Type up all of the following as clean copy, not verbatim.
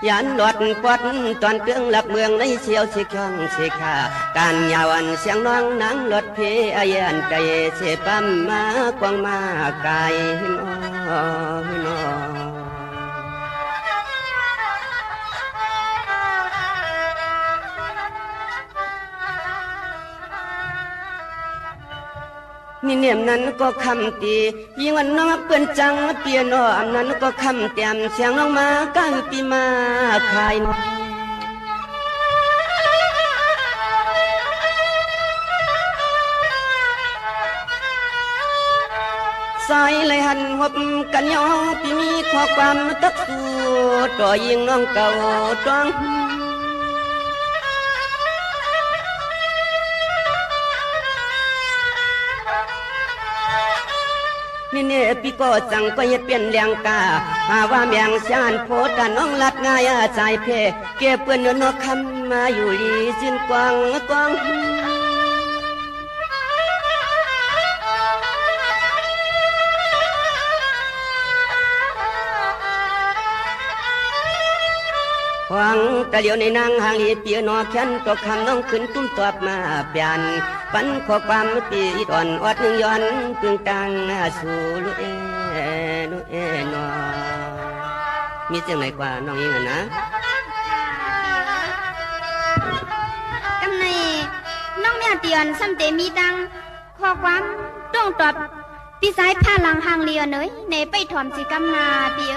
ยันหลอดปอดตอนเครื่องหลับเมืองในเชียวสิช่องสิขาการยาวันเสียงน้องนางรถเพอายันไกเสปั๊มมากวางมาไกลนอนี่เนียมนั้นก็คำตียิ่งวันน้องเปื่อนจังเปียโนอำนั้นก็คำเตียมเสียงน้องมาก้าวปีมาคายนสายเลยหันหบกันยองปีมีข้อความตักสู้ต่อยิงน้องเก่าจ้องนี่เนี่ยพี่ก็สั่งก็อย่าเปลี่ยนแรงกาหาว่าแมงชานโพดน้องลัดง่ายใจเพเก็บเปื้อนนกคำมาอยู่ลีสิ้นกวางหวังแต่เดี๋ยวในนางหางลีเปียนอแค้นก็คำน้องขึ้นตุ้มตอบมาเปลี่ยนปันข้อความปีอ่อนอดหนึ่งย้อนปึงตังสู่ลุเอนอมีเสียงไหนกว่าน้องยิงนะกำในน้องเมียเตียนซ้ำเตมีตังข้อความต้องตอบพี่สายผ้าหลังหางเลียเนยในไปถอมสิกำนาเปีย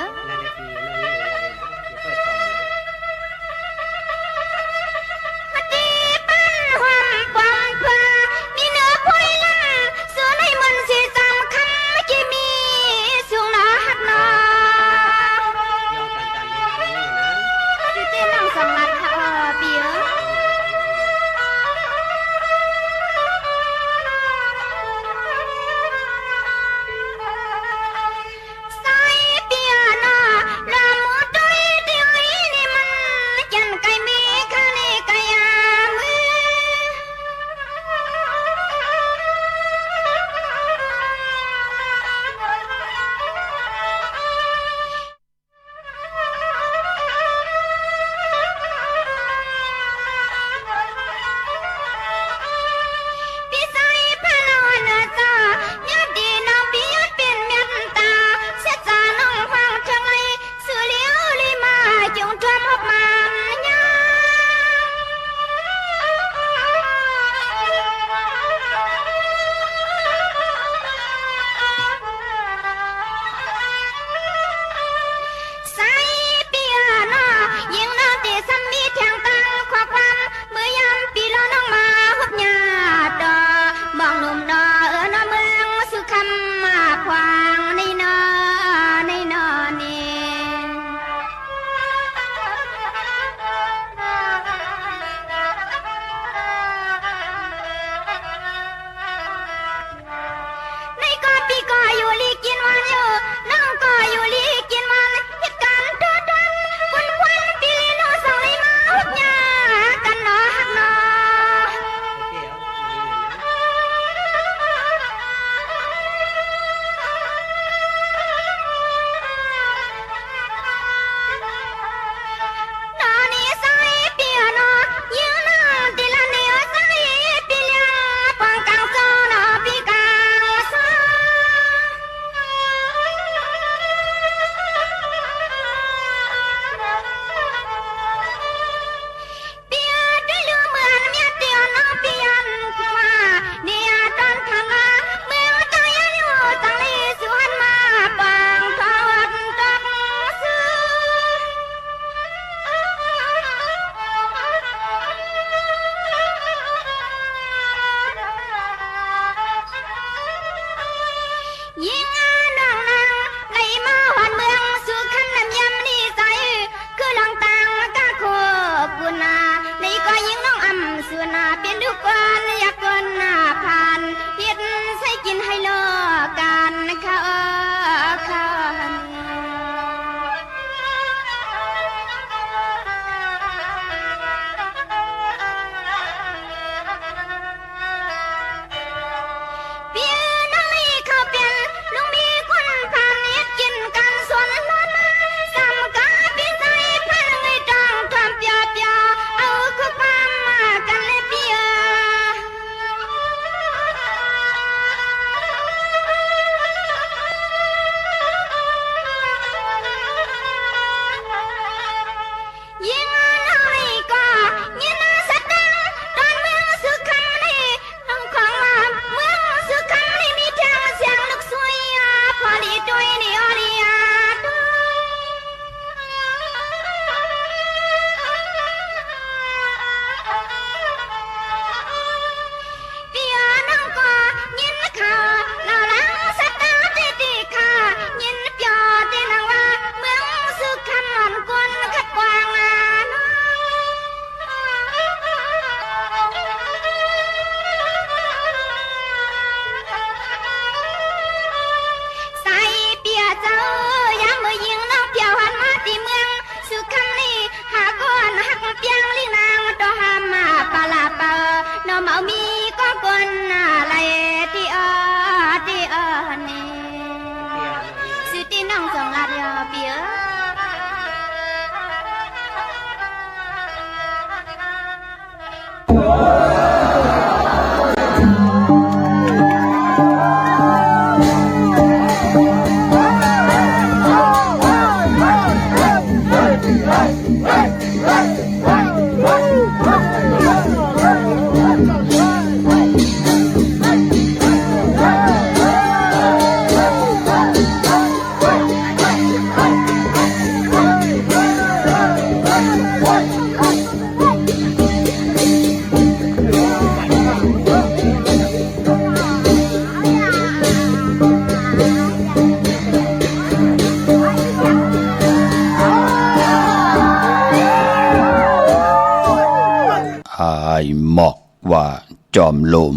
อายหมอกว่าจอมลม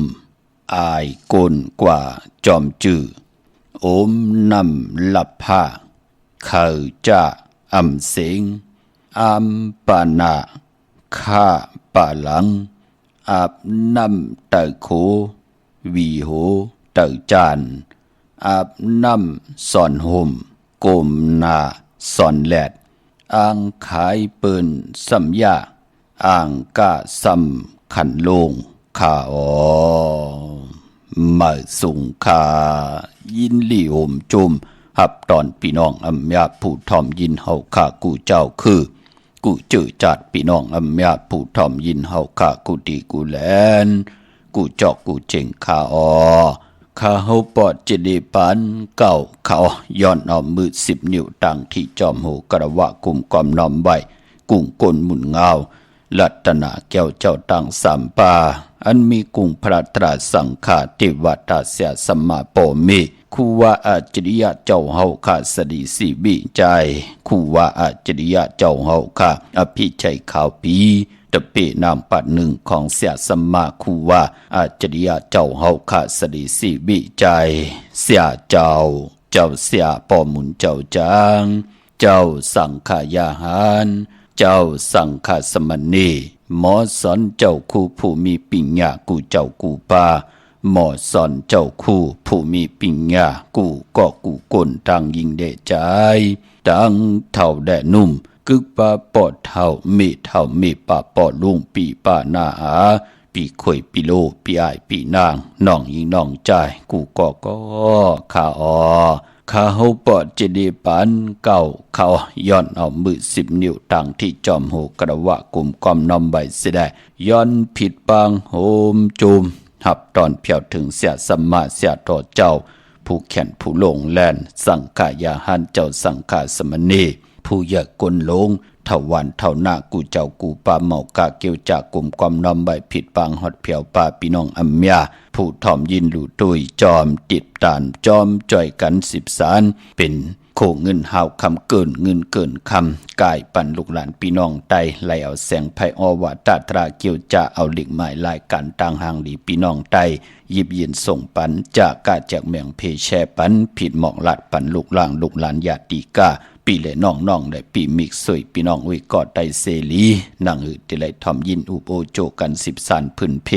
อายก้นกว่าจอมจื้อโอมนำลับผ้าเขาจะอำเสงอำปานาข้าป่าหลังอาบน้ำเตอโควีโหเตอจานอาบน้ำสอนห่มกมนาสอนแหลดอ่างขายเปิ้นสัมยาอ่างกะสัมขันโลงข้ามาสุงคายินลี่โหมจุมหับตอนพี่น้องอำยาผู้ทอมยินเฮาข้ากูเจ้าคือกูเจอจัดพี่น้องอำยาผู้ทอมยินเฮาข้ากูดีกูแลนกูจอกกูเจงข้าข้าเฮาปอดเจดีปันเก่าเขาย้อนเอามือ10 นิ้วตั้งที่จอมโหกระวะกุมกอมน้อมไว้กุ้งก้นหมุนเงาลัตนาแก้วเจ้าตั้งสามปาอันมีกุ้งพระตราสังฆาเทวตาเสียสัมมาโปมิคูว่าอาจริยะเจ้าเฮาข้าสดีสีบิใจคูว่าอาจริยะเจ้าเฮาข้าอภิชัยขาวปีตะเปนามปัดหนึ่งของเสียสัมมาคูว่าอาจริยะเจ้าเฮาข้าสดีสีบิใจเสียเจ้าเสียปอมุนเจ้าจางเจ้าสังขายาหารเจ้าสังฆสมณีหมอสอนเจ้าคู่ผู้มีปิญญากูเจ้ากูปาหมอสอนเจ้าคู่ผู้มีปิญญากูก็กูก้นทางยิงเดใจดังเท่าแดนุ่มกึกปาปอดเท่ามีปาปอดลุงปีปานาอาปีข่อยปีโลปีอายปีนางน้องยิงน้องใจกูก็ข้าข้าเฮาปอดเจดีปันเก่าเขาย้อนเอามือ10 นิ้วตั้งที่จอมโหกระวะกลุ่มกอมน้อมใบเสดย้อนผิดปางโหมจุมหับตอนเพียวถึงเสียสมมาเสียต่อเจ้าผู้แขนผู้ลงแลนสังขายาหันเจ้าสังฆาสมณีผู้อยากกลลงเท่าวันเท่าหน้ากูเจ้ากูปาเมากาเกี่ยวจากกลุ่มความน้อมใบผิดปางฮอดเพียวปาพี่น้องอัมยาผู้ทอมยินหลู่ตุยจอมติดตานจอมจ่อยกัน10 สารเป็นโคเงินหาวคำเกินเงินเกินคำกายปันลูกหลานพี่น้องไตไหลเอาแสงไพอวาตาตราเกี่ยวจะเอาหลิกหมายลายการต่างหางหลีพี่น้องไตยิบยินส่งปันจากกาจากเมืองเพแชปันผิดหมอกลัดปันลูกหลางลูกหลานญาติกาปีและน้องได้ปีมิกสวยพี่น้องวิกอดไตเสลีนางหือติไลทอมยินอุโอโจกัน10 สารพื้นเพ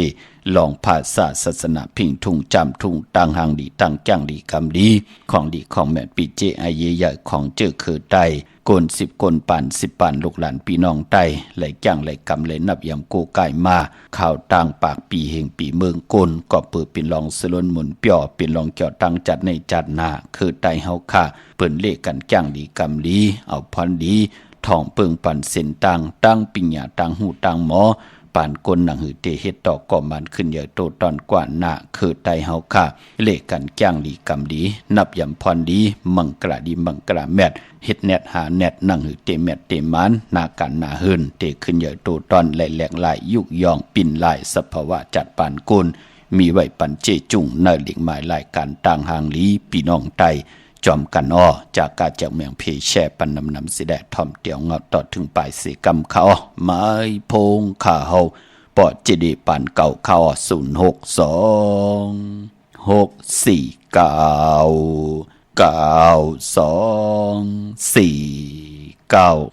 ลองภาษาศาสนาพิงทุ่งจำทุ่งตังหางดีตังจ้างดีคำดีของดีของแม่ปีเจไอเยใหญ่ของเจอคือไตกน10 กนป่าน10 ป่านลูกหลานพี่น้องไตไหลจ้างไหลกำไหลนับยำโกไก่มาข่าวต่างปากปีเฮงปีเมืองกนก็เปิดเป็นรองสลนหมุนเปียวเป็นรองเกี่ยวตังจัดในจัดหน้าคือไตเฮาค่ะเปิ้นเลขกันจ้างดีกำดีเอาพรดีทองเปิงปั่นเส้นตังตั้งปิญญาตังหูตังหมอปานกลหนังหือเตเฮ็ดต่อก่อมันขึ้นใหญ่โตตอนกว่าหน้าคือไตเฮาค่ะเลขกันจ้างดีกำดีนับยำพรดีมังกระดีมังกระแมดเฮ็ดแนดหาแนดหนังหือเตแมดเตมันนากันนาหืนเตขึ้นใหญ่โตตอนแหลกหลายยุกยองปิ่นลายสภาวะจัดปานกลมีไว้ปันเจจุงเนอหลิกหมายรายการต่างหางลีพี่น้องไตจอมกันจากกาจากเมืองเพแช่ปันนำสิแดทอมเตียวเงาต่อถึงปลายสีกำเขาไม้พงข้าเฮาปอดเจดีปันเก่าเขา06496499249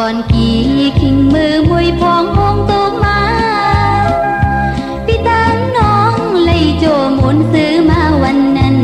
ก่อนกี่ขิงมือมวยพองพงตกมาพี่ตามน้องเลยโจหมุนซื้อมาวันนั้น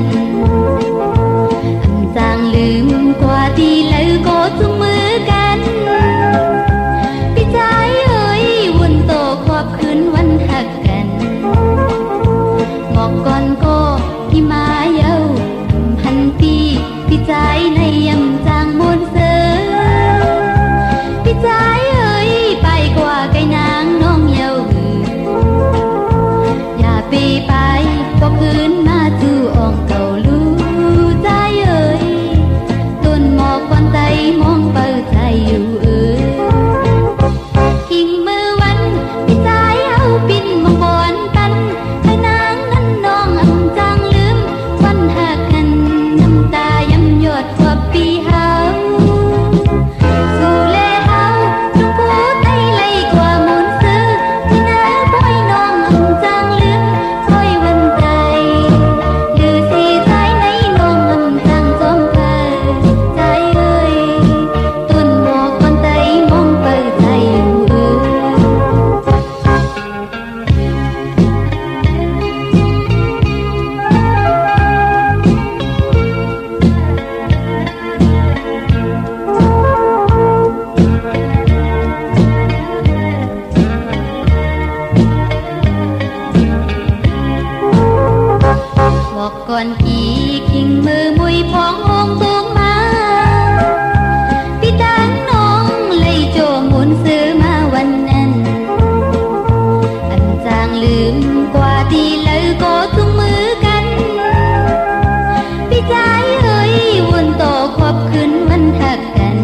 วนต่อขอบคืนวันหักกัน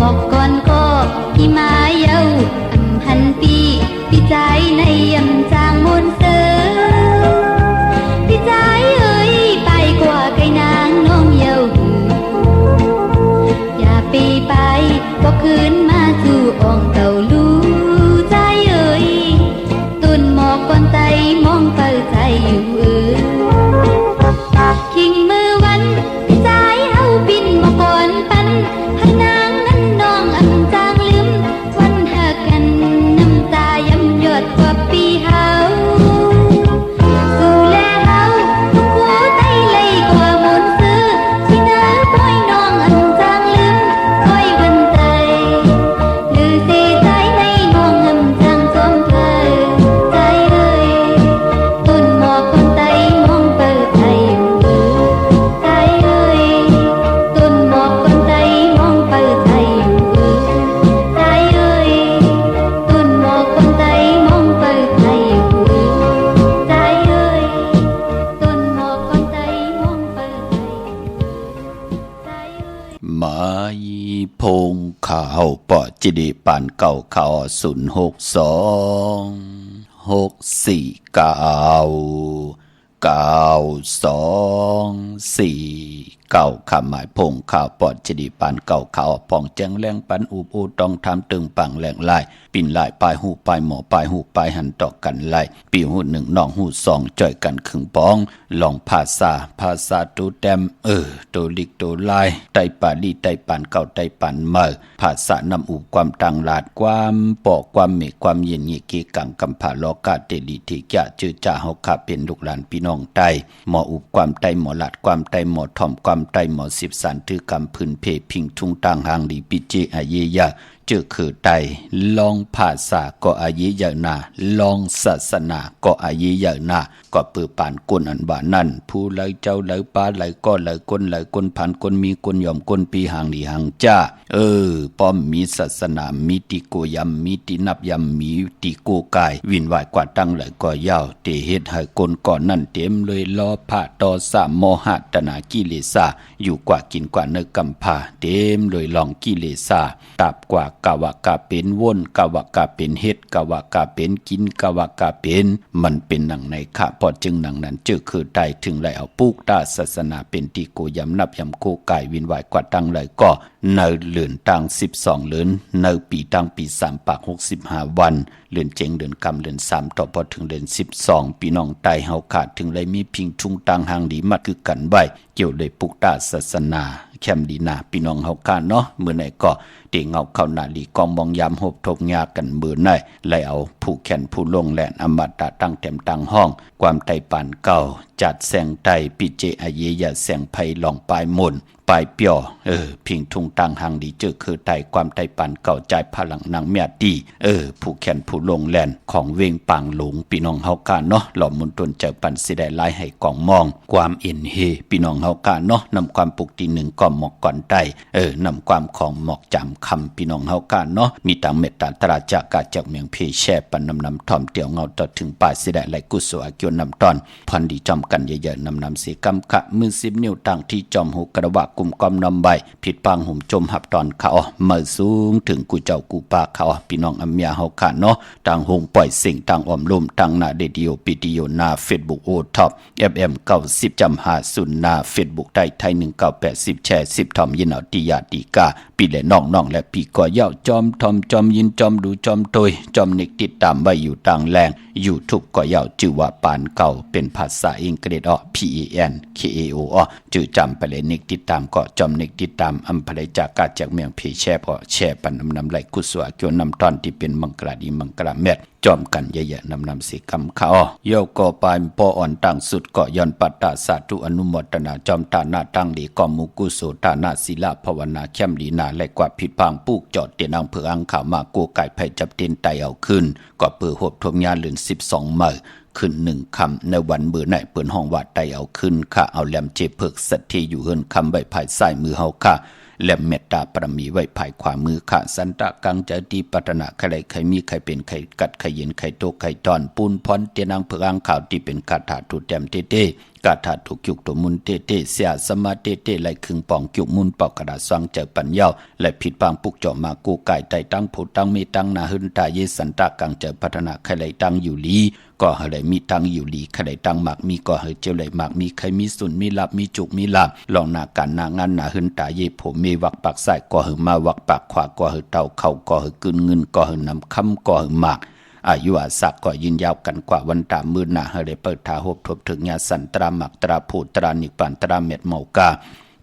บอกก่อนก็ที่มาเย้าหันปีพี่ใจในยำจางมนเสอพี่ใจเอ้ยไปกว่าไกลนางน้องเย้าอย่าไปก็คืนมาสู่อ่องเต่าลูใจเอ้ยตุนหมอกก่อนไตมองเปิดใจอยู่คิงมือวันพี่ใจเฮาบินมาก่อนปันให้นางนั้นน้องอำจางลืมวันหากันน้ำตาย้ำหยดกว่าปีเฮาสู่แลเฮาทุกหัวใจเลยกว่ามนซื้อที่น้าปล่อยน้องอำจางลืมปล่อยวันใจหรือเสียใจในน้องอำจางจอมเธอใจเอ้ยตุนหมอกคนไตมองเปิดใจอยู่ใจเอ้ยตุนหมอกคนไตมองเปิดใจอยู่ใจเอ้ยตุนหมอกคนไตมองเปิดใจอยู่ใจเอ้ยตุนหมอกคนไตมองเปิดใจใจเอ้ยมายีพงข่าวปอจิดีปานเก่าข่าว062-649-9249คำหมายพงข่าวปอจิดีปานเก่าข่าวปองแจ้งแรงปันอูปูต้องทำตึงปังแหลงลายปิ่นลายปลายหูปลายหมอปลายหูปลายหันต่อกันไล่ปีหูหนึ่งน้องหูสองจ่อยกันขึงปองลองภาษาตูแตมตัวลิกตัวลายไตปาลีไตปานเก่าไตปานเมื่อภาษานำอูความตังลาดความปอกความเมฆความเย็นเยกีกังกำผาลอกาเตลีทิกะจือจ่าเฮาคาเป็นลูกหลานพี่น้องไตหมออูความไตหมอลาดความไตหมอถ่อมความไตหมอสิบสันถือกำพื้นเพพิงทุ่งต่างหางลีปิเจอาเยยะเจอคือไตลองภาษาก็อาเยยะนาลองศาสนาก็อาเยยะนาก็เปือปานกวนอันบานั่นผู้ไหลเจ้าไหลปลาไหลก็ไหลก้นพันก้นมีก้นยอมก้นปีหางหลีหางจ้าป้อมมีศาสนามีติโกยำมีตินับยำมีติโกกายวินไหวกว่าตั้งไหลก็ยาวเตเฮ็ดให้ก้นก่อนนั่นเต็มเลยล้อผ้าต่อสามโมหะตนากิเลสาอยู่กว่ากินกว่าเนื้อกำพาเต็มเลยลองกิเลสาตับกว่ากะวะกะเป็นว่นกะวะกะเป็นเฮ็ดกะวะกะเป็นกินกะวะกะเป็นมันเป็นหนังในข้าพอจึงหนังนั้นเจอคือได้ถึงไหลเอาปุกตาศาสนาเป็นติโกยำนับยำโกกายวินไหวกว่าตั้งเลยก็เนเลือนตั้ง12เลือนเนปีตั้งปี3ปาก65วันเลือนเจงเลือนกำเลือน3ต่อพอถึงเลือน12พี่น้องไตเฮาขาดถึงเลยมีพิงทุ่งตังหางดีมาคือกันไว้เกี่ยวเลยปุกตาศาสนาแคมดีนาพี่น้องเฮาขาดเนาะมื้อไหนก็เตียงเอาเข้าหน้าลีกองมองยามหบทกยากันมือไหนไล่เอาผู้แขนผู้ลงแหลนอมตะตั้งเต็มตั้งห้องความไตปานเก่าจัดแสงไตปิเจอาเยยะแสงไพลองปลายมนปลายเปียวพิงทุงตังหางดีเจอคือไตความไตปานเก่าใจพลังนางเมียดีผู้แขนผู้ลงแหลนของเวงปางหลงพี่น้องเฮากาเนาะหล่อมนตนเจอปันสิได้ลายให้กองมองความเอ็นเฮพี่น้องเฮากาเนาะนำความปกติหนึ่งก่อหมอกก่อนไตนำความของหมอกจำคำพี่น้องเฮากันเนาะมีตังเมตตาตราจากกาจากเมียงเพแช่ปันนำถ่อมเตียวเงาต่อถึงป่าสิได้ไหลกุศลอากิวนำตอนพันดีจอมกันเยอะๆนำเสียกำขะมือ10นิ้วต่างที่จอมหูกระวะกุมกอมนำใบผิดปังหุ่มจมหับตอนเขาเมื่อสูงถึงกูเจ้ากูปาเขาพี่น้องอเมียเฮากันเนาะต่างหงปล่อยสิ่งต่างอมลุ่มต่างหน้าเดดิโอปิดิโอหน้า Facebook โอท็อป FM 90จำ50หน้า Facebook ได้ไทย1980แชร์10ทอมยินเอาติยาติกาปีและน้องๆและพี่ก็เย้าจอมทอมจอมยินจอมดูจอมโตยจอมนิกติดตามไว้อยู่ต่างแรงYouTube ก็เย้าชื่อว่าปานเก่าเป็นภาษาอังกฤษPANKAO ชื่อจำไปเลยนิกติดตามก็จอมนิกติดตามอำเภอจากกาจากเมืองเพแช่พอแช่ปันนำไหลกุศลเกี่ยวนำตอนที่เป็นมังกรดีมังกรเม็ดจอมกันเยอะๆนำสีคำเขาโยก็ปายปออ่อนตั้งสุดก็ย้อนปัตตาสาธุอนุโมทนาจอมตาหน้าตั้งดีกอมุกุโสตาหน้าศิลาภาวนาเข้มดีนาและกว่าผิดพังปูกจอดเตียนอังเผืออังข่าวมากูไก่ไผ่จับเตียนไตเอาขึ้นก็เปือหบทมยาเลือน12เมื่อขึ้น1คำในวันเบื่อไหนเปิดห้องวัดไตเอาขึ้นค่ะเอาแหลมเจเพิกสัตทีอยู่เฮินคำใบภายใส่มือเฮาค่ะและเมตตาปรมีไว้ภายขวามือค่ะสันตะกังจะดีปัตนาใครใครมีใครเป็นใครกัดใครเย็นใครโตใครตอนปูนพรเตียนางเผืออังข่าวที่เป็นคาถาทุแต้มเต้ก าถาถูกจุกตัวมุนเตเตเสียสมาเตเตไหลคึงปองจุกมุนปอกกระดาษสว่างเจอปัญญาและผิดปางปุกเจาะมากูไก่ไตตั้งผู้ตั้งมีตั้งนาหึนตาเยสันตากังเจอพัฒนาใครไหลตั้งอยู่ลีก็ให้ไหลมีตั้งอยู่ลีใครไหลตั้งหมากมีก็ให้เจ้าไหลหมากมีใครมีสุนมีลับมีจุกมีลาบลองนาการนางานนาหึนตาเยผมมีวักปากใส่ก็ให้มาวักปากขวาก็ให้เต่าเข่าก็ให้กึนเงินก็ให้นำคำก็ให้หมากอายุอาศักก็ยืนยาวกันกว่าวันตามือหนาให้ได้เปิดทาหบทบถึงญาสันตราหมักตราผูตรานิปันตราเม็ดเมากา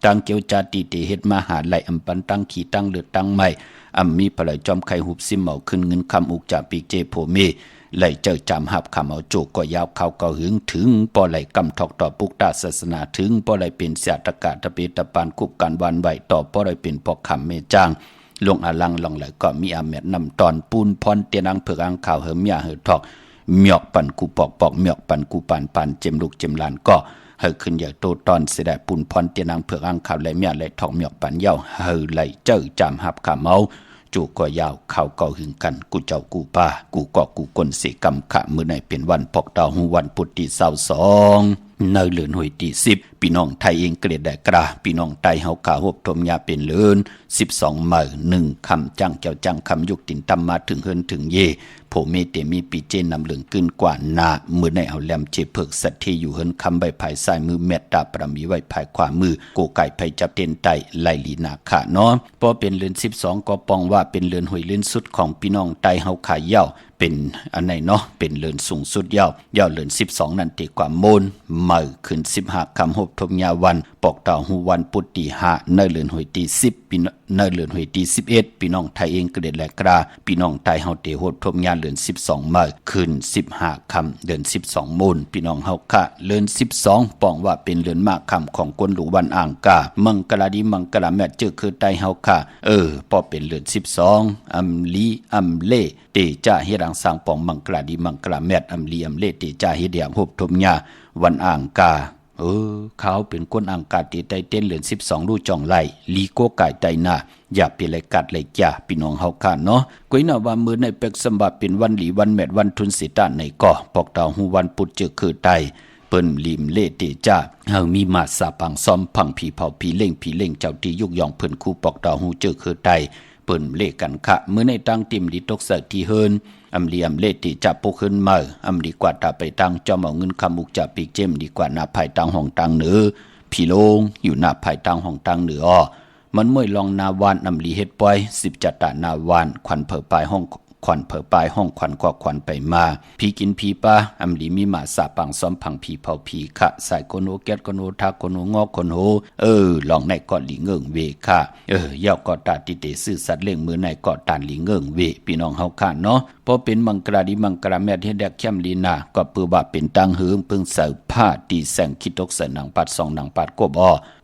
ตั้งเกียวจาติเตเฮ็ดมาหาไหลอำปันตั้งขี่ตั้งเลือดตั้งไม่มีปลายจอมไข่หุบซิมเมาขึ้นเงินคำอุกจากปีกเจโพเมไหลเจอจำหับคำเอาโจกก็ยาวเขาก็หึงถึงปอไหลกำทอกต่อปุกตาศาสนาถึงปอไหลเป็นเสียตะกาตะเปตะปานกุบกันวันไหวต่อปอไหลเป็นปอกคำเมจางลงอาลังลองไหลก็มีอาเม็ดนำตอนปูนพรเตียนังเผือกอังข่าวเหิมยาเหิทอกเมียกปันกูปอกปอกเมียกปันกูปานปานเจมลูกเจมลานก็เฮขึ้นอย่างโตตอนเสด็จปูนพรเตียนังเผือกอังข่าวไหลเมียไหลทอกเมียกปันเย้าเฮไหลเจ้าจามหับขาเมาจูก็ยาวเขาก็หึงกันกูเจ้ากูป้ากูก็กูกลสิกรรมขะมื้อไหนเป็นวันปอกดาววันพุธที่22ในเลือนหวยที่10พี่น้องไทยเองเกลียดแดกระพี่น้องไทยเฮาขาหบทมยาเป็นเลือน12มื้อ1คำจังเจ้าจังคำยุกตินตำมาถึงเฮินถึงเยโผเมเตมีปีเจนำเหลืองขึ้นกว่านามื้อในเอาแลมเจเพิกสัตที่อยู่เฮินคำใบภายซ้ายมือเมตตาประมีไว้ภายขวามือโกไก่ไผจับเต็นไตไลลีนาคะเนาะพอเป็นเลือน12ก็ปองว่าเป็นเลือนหวยเลือนสุดของพี่น้องไทยเฮาขาเย้าเป็นอันไหนเนาะเป็นเลือนสูงสุดเย้าเลือน12นั่นตีกว่าโมนมื้อขึ้น15คำหบทมยาวันปอกดาววันพุธที่5ในเลือนหวยที่10ปีในเลือนหวยที่11พี่น้องไทยเองก็เด็ดแลกราพี่น้องไทยเฮาเตโหดทมยาเลือน12มื้อขึ้น15คำเดือน12โมนพี่น้องเฮาคะเลือน12ปองว่าเป็นเลือนมากคำของกวนหลวงวันอ่างกามังกลาดีมังกลาแม่เจอคือไตเฮาคะพอเป็นเลือน12อำลีอำเลเตจาเฮรังสร้างปองมังกลาดีมังกลาแม่อำลีอำเลเตจาเฮเดียงหบทมยาวันอ่างกาเขาเป็นคนอังกาตีไตเต้นเหลือน12รูจองไล่ลีโกไก่ไตนาอย่าเปลี่ยนไรกัดไรจ่าพี่น้องเฮาค่ะเนาะกุ้ยน่ะว่ามือในเป็กสมบัติเป็นวันหลีวันแมดวันทุนสิตาในก่อปอกดาวหูวันปุดเจอคือไตเปิ้นลิมเลเตจ้าเฮามีมาสาปังซ้อมพังผีเผาผีเล่งเจ้าที่ยุกยองเพิ่นคู่ปอกดาวหูเจอคือไตเปิ้นเลกันคะมือในตั้งติมลิตกเสที่เฮินอำลีอำเลติจับปุขึ้นมาอำดีกว่าตาไปตั้งจอมเอาเงินคำอุกจับปีกเจมดีกว่าหน้าภายตั้งห้องตั้งเหนือพี่โลงอยู่หน้าภายตั้งห้องตั้งเหนือมันมวยลองนาวานอำลีเฮ็ดปล่อย10จัตตานาวานควันเผอปลายห้องควันเผอปลายห้องควันกว่าควันไปมาพี่กินพี่ป้าอำลีมีมาสาปังซ้อมพังพี่เผาพี่คะใส่โกโนแก๊สโกโนทาโกโนงอโกโนลองในกอดหลีเงิงเวค่ะยาวกอดตาติเตซื่อสัตว์เล่งมือในกอดตานหลีเงิงเวพี่น้องเฮาค่ะเนาะพอเป็นมังกราดีมังกราแม่ที่แดกเข้มลีนาก็ปือว่าเป็นตังหืงเพิ่งเสิร์ฟผ้าตีแสงคิดตกเสนหนังปัด2หนังปัดกบ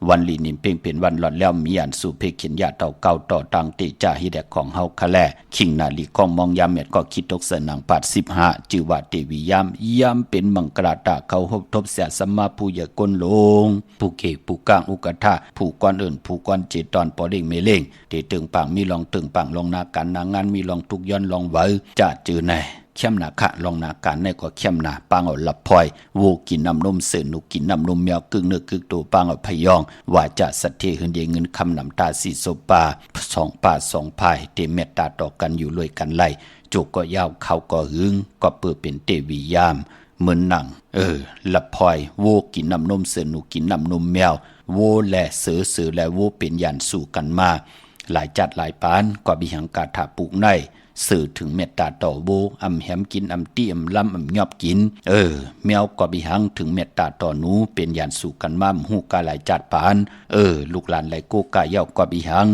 วันลีนิมเพ่งเป็นวันหลอดแล้วมีอันสู่เพเขียนยาเต่าเก่าต่อตังติจ่าฮิแดกของเฮาคะแลคิงนาลีของมองยามเม็ดก็คิดตกเสนหนังปัด15จือว่าเตวิยามเป็นมังกราตาเขาหบทบเสียสมาผู้ยกลลงผู้เกผู้กลางอุกทาผู้กวนอื่นผู้กวนเจตอนปอเล่งเมเล่งเตตึงปังมีลองตึงปังลองนาการนางานมีลองทุกย้อนลองไว้จะจือในเข้มหนาคะลองนาการในก็เข้มหนาปางเอาหลับพลอยวูกินน้ำนมเสือนุกินน้ำนมแมวกึ่งเนื้อกึ่งตัวปางเอาพยองว่าจะสัตเทหืนเดเงินคำน้ำตาสีโซปา2ป่า2พายเตเมตตาต่อกันอยู่รวยกันไล่จุกก็ยาวเขาก็หึงก็เปิดเป็นเตวิยามเหมือนหนังหลับพลอยวูกินน้ำนมเสือนุกินน้ำนมแมววูแลเสือและวูเป็นยันสู่กันมาหลายจัดหลายปานก็บิหังกาถาปลูกในสื่อถึงเมตตาต่อโวอำแหมกินอำตี้อำล้ำอำยอบกินแมวก็บิหังถึงเมตตาต่อหนูเป็นยันสู่กันมาหูกาหลายจัดปานลูกหลานไหลโกกาเย้าก็บิหัง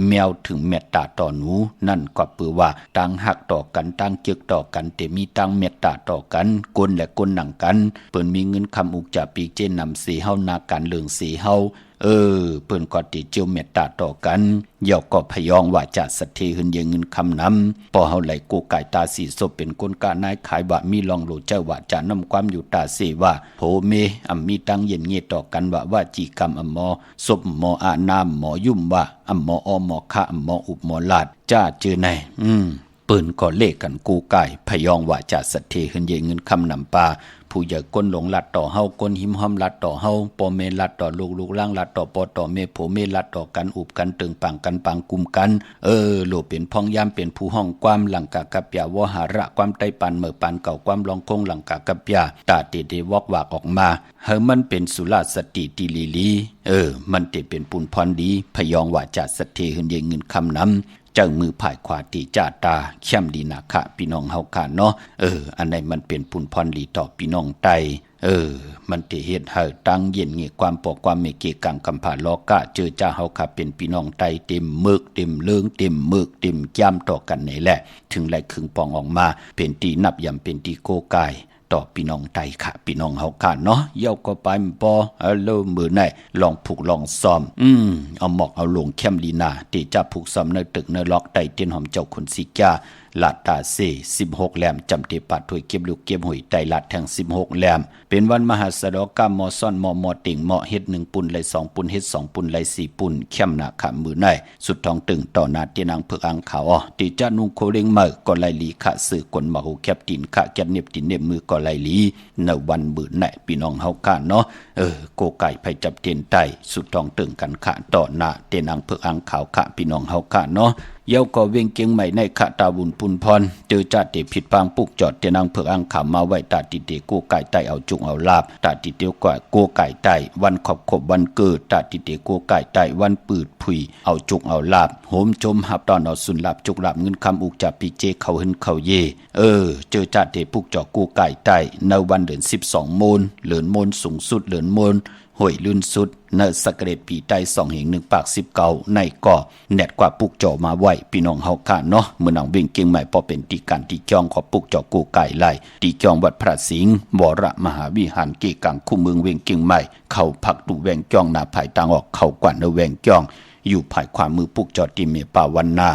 แมวถึงเมตตาต่อหนูนั่นก็ปือว่าตั้งหักต่อกันตั้งเจือกต่อกันแต่มีตั้งเมตตาต่อกันกลและกลหนังกันเปิ้นมีเงินคำอุกจะปีเจนนำสีเฮานาการเลืองสีเฮาเปิ้นก็ติเจียวเมตตาต่อกันเย่าก็พยองว่าจะสัตเทหึนเยเงินคำนำพอเฮาไหลโกไก่ตาสีศพเป็นคนกานายขายว่ามีลองโลเจ้าว่าจะนำความอยู่ตาเสว่าโผเมมีตั้งเย็นเงียต่อกันว่าจีกรรมหมอศพหมออานามหมอยุ่มว่าหมอหมอคะหมออุบหมอลาดจ้าเจอในปืนก็เลขกันกูไก่พยองว่าจะสัตเทหึนเยเงินคำนำปาผ ผู้ใหญ่ก้นหลงลัดต่อเฮาก้นหิมห้อมลัดต่อเฮาปอเมลัดต่อลูกล่างลัดต่อปอต่อเมโผเมลัดต่อกันอุบกันตึงปังกันปังกุมกันโลเป็นพองยามเป็นผู้ห้องความหลังกะกับยาวหาระความใต้ปันเมื่อปันเก่าความลองคงหลังกะกับยาตาเตเดวอกวากออกมาเฮามันเป็นสุราสติติลีมันเตเป็นปุนพรดีพยองว่าจะสะเทหึนเยเงินคำนำจังมือผายขวาตีจาตาเข้มดีนาคะพี่น้องเฮาค่ะเนาะอันไหนมันเป็นปุนพรดีต่อพี่น้องไตมันเตเฮ็ดให้ตั้งเย็นเงี่ยความปอกความเมเกกังกำผาลอกะเจอจ้าเฮาค่ะเป็นพี่น้องไตเต็มมึกเต็มเลืองเต็มมึกเต็มย่ำต่อกันนี่แหละถึงไหลครึ่งปองออกมาเป็นตีนับยำเป็นตีโกกายต่อพี่น้องไตค่ะพี่น้องเฮาค่ะเนาะเย้าก็ไปปอเริ่มมือไหนลองผูกลองซ้อมเอาหมอกเอาลงเข้มลีนาที่จะผูกซ้อมในตึกในล็อกไตเตียนหอมเจ้าคนสิกาลาดตาเซ16แหลมจำเตปัดถวยเก็บลูกเก็บหอยไตลาดแทง16แหลมเป็นวันมหาสะดอกกามอซ่อนมอติ่งเฮ็ด1ปุ่นไหล2ปุ่นเฮ็ด2ปุ่นไหล4ปุ่นเข้มหน้าขามือไหนสุดทองตึงต่อหน้าเตียนางเพิกอังขาวติจะนุ่งโคเร่งมือก็ไหลลีขะสื่อกลมาหูแคบตีนขะแกบเน็บตีนเน็บมือก็ไหลลีในวันมือไหนพี่น้องเฮากันเนาะโกไก่ไผจับเตียนไตสุดทองตึงกันขะต่อหน้าเตียนางเพิกอังขาวขะพี่น้องเฮากันเนาะเย้าก็เวียงเกียงใหม่ในขะตาบุญปุนพรเจอจัดเตผิดปางปุกจอดเตนางเผือกอังขามมาไว้ตาติเตโกไก่ไตเอาจุงเอาลาบตาติเตียวกว่าโกไก่ไตวันขอบวันเกิดตาติเตโกไก่ไตวันปืดผุยเอาจุงเอาลาบโหมจมหับตอนเอาสุนลาบจุกลาบเงินคำอุกจับปีเจเขาหึนเขาเยเจอจัดเตปุกจอดโกไก่ไตในวันเดือน12โมนเหลือนโมนสูงสุดเหลือนโมนห่วยลื่นสุดเนสกเรตปีไต2เหง1ปาก19ในก่อแนดกว่าปุกจ่อมาไว้พี่น้องเฮาค่ะเนาะเมื่อนางเวียงเกียงใหม่พอเป็นตีการตีจองขอปุกจ่อกูไก่ไล่ตีจองวัดพระสิงห์วรมหาวิหารเกกังคู่เมืองเวียงเกียงใหม่เข้าพักดูแวงจ้องหน้าภายต่างออกเข้ากว่าเนแวงจ้องอยู่ภายความมือปุกจ่อติเมป่าวันนา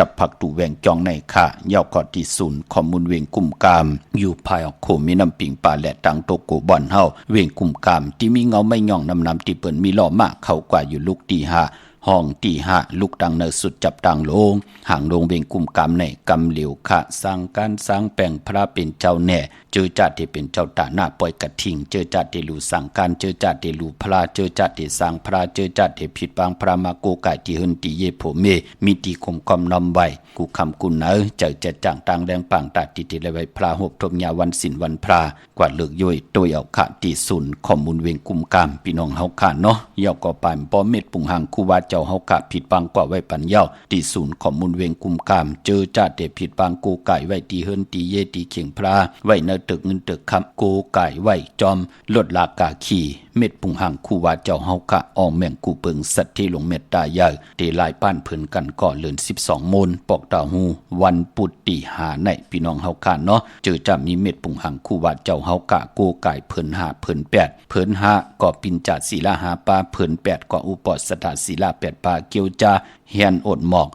จับผักตูแวงจองในค่ะเย้ากอที่ศูนย์ข้อมูลเวงกุ่มกามอยู่ภายออกโคมีน้ำปิงป่าและตังโตโกบ่อนเฮาเวงกุ่มกามที่มีเงาไม่ย่องน้ำที่เปิ้นมีล้อมากเข้ากว่าอยู่ลูกตีห้าห้องตีห้าลูกดังเนสุดจับตังโลงห่างลงเวงกุ่มกามในกำเหลียวค่ะสร้างการสร้างแปลงพระเป็นเจ้าแน่เจอจัดที่เป็นเจ้าตาหน้าปล่อยกระทิงเจอจัดที่รู้สั่งการเจอจัดที่รู้พระเจอจัดที่สร้างพระเจอจัดที่ผิดบางพระมาโกไก่ที่หึนตีเยโผเมมีตีคมคอมนำไว้กูคำกุนเจอจะจ่างต่างแดงปังตัดติติเลยไว้พระหกทมยาวันศิลวันพระกว่าเลือกย่อยตัวเอาขะตีศูนย์ข้อมูลเวงกุมกามพี่น้องเฮาค่ะเนาะเย้าก็ปานป้อเม็ดปุงหังคูว่าเจ้าเฮาค่ะผิดบางกว่าไว้ปันเย้าตีศูนย์ข้อมูลเวงกุมกามเจอจัดที่ผิดบางโกไก่ไว้ตีหึนตีเยตีเข่งพระไว้เนตึกเงินตึกคำโกไก่ไว้จอมลดลากาขี่เม็ดปุงหังคู่ว่าเจ้าเฮากะอองแม่งกูเปิงสัตว์ที่ลงเม็ดตายายเตลายป้านเพิ่นกันก่อเลือน12โมนปอกตาหูวันปุตติหาในพี่น้องเฮากะเนาะเจอจะมีเม็ดปุงหังคู่ว่าเจ้าเฮากะโกไก่เพิ่น5เพิ่น8เพิ่น5ก็ปินจาศีลาหาปาเพิ่น8ก็อุปสถาศีลา8ปาเกียวจาเฮียนอดหมอก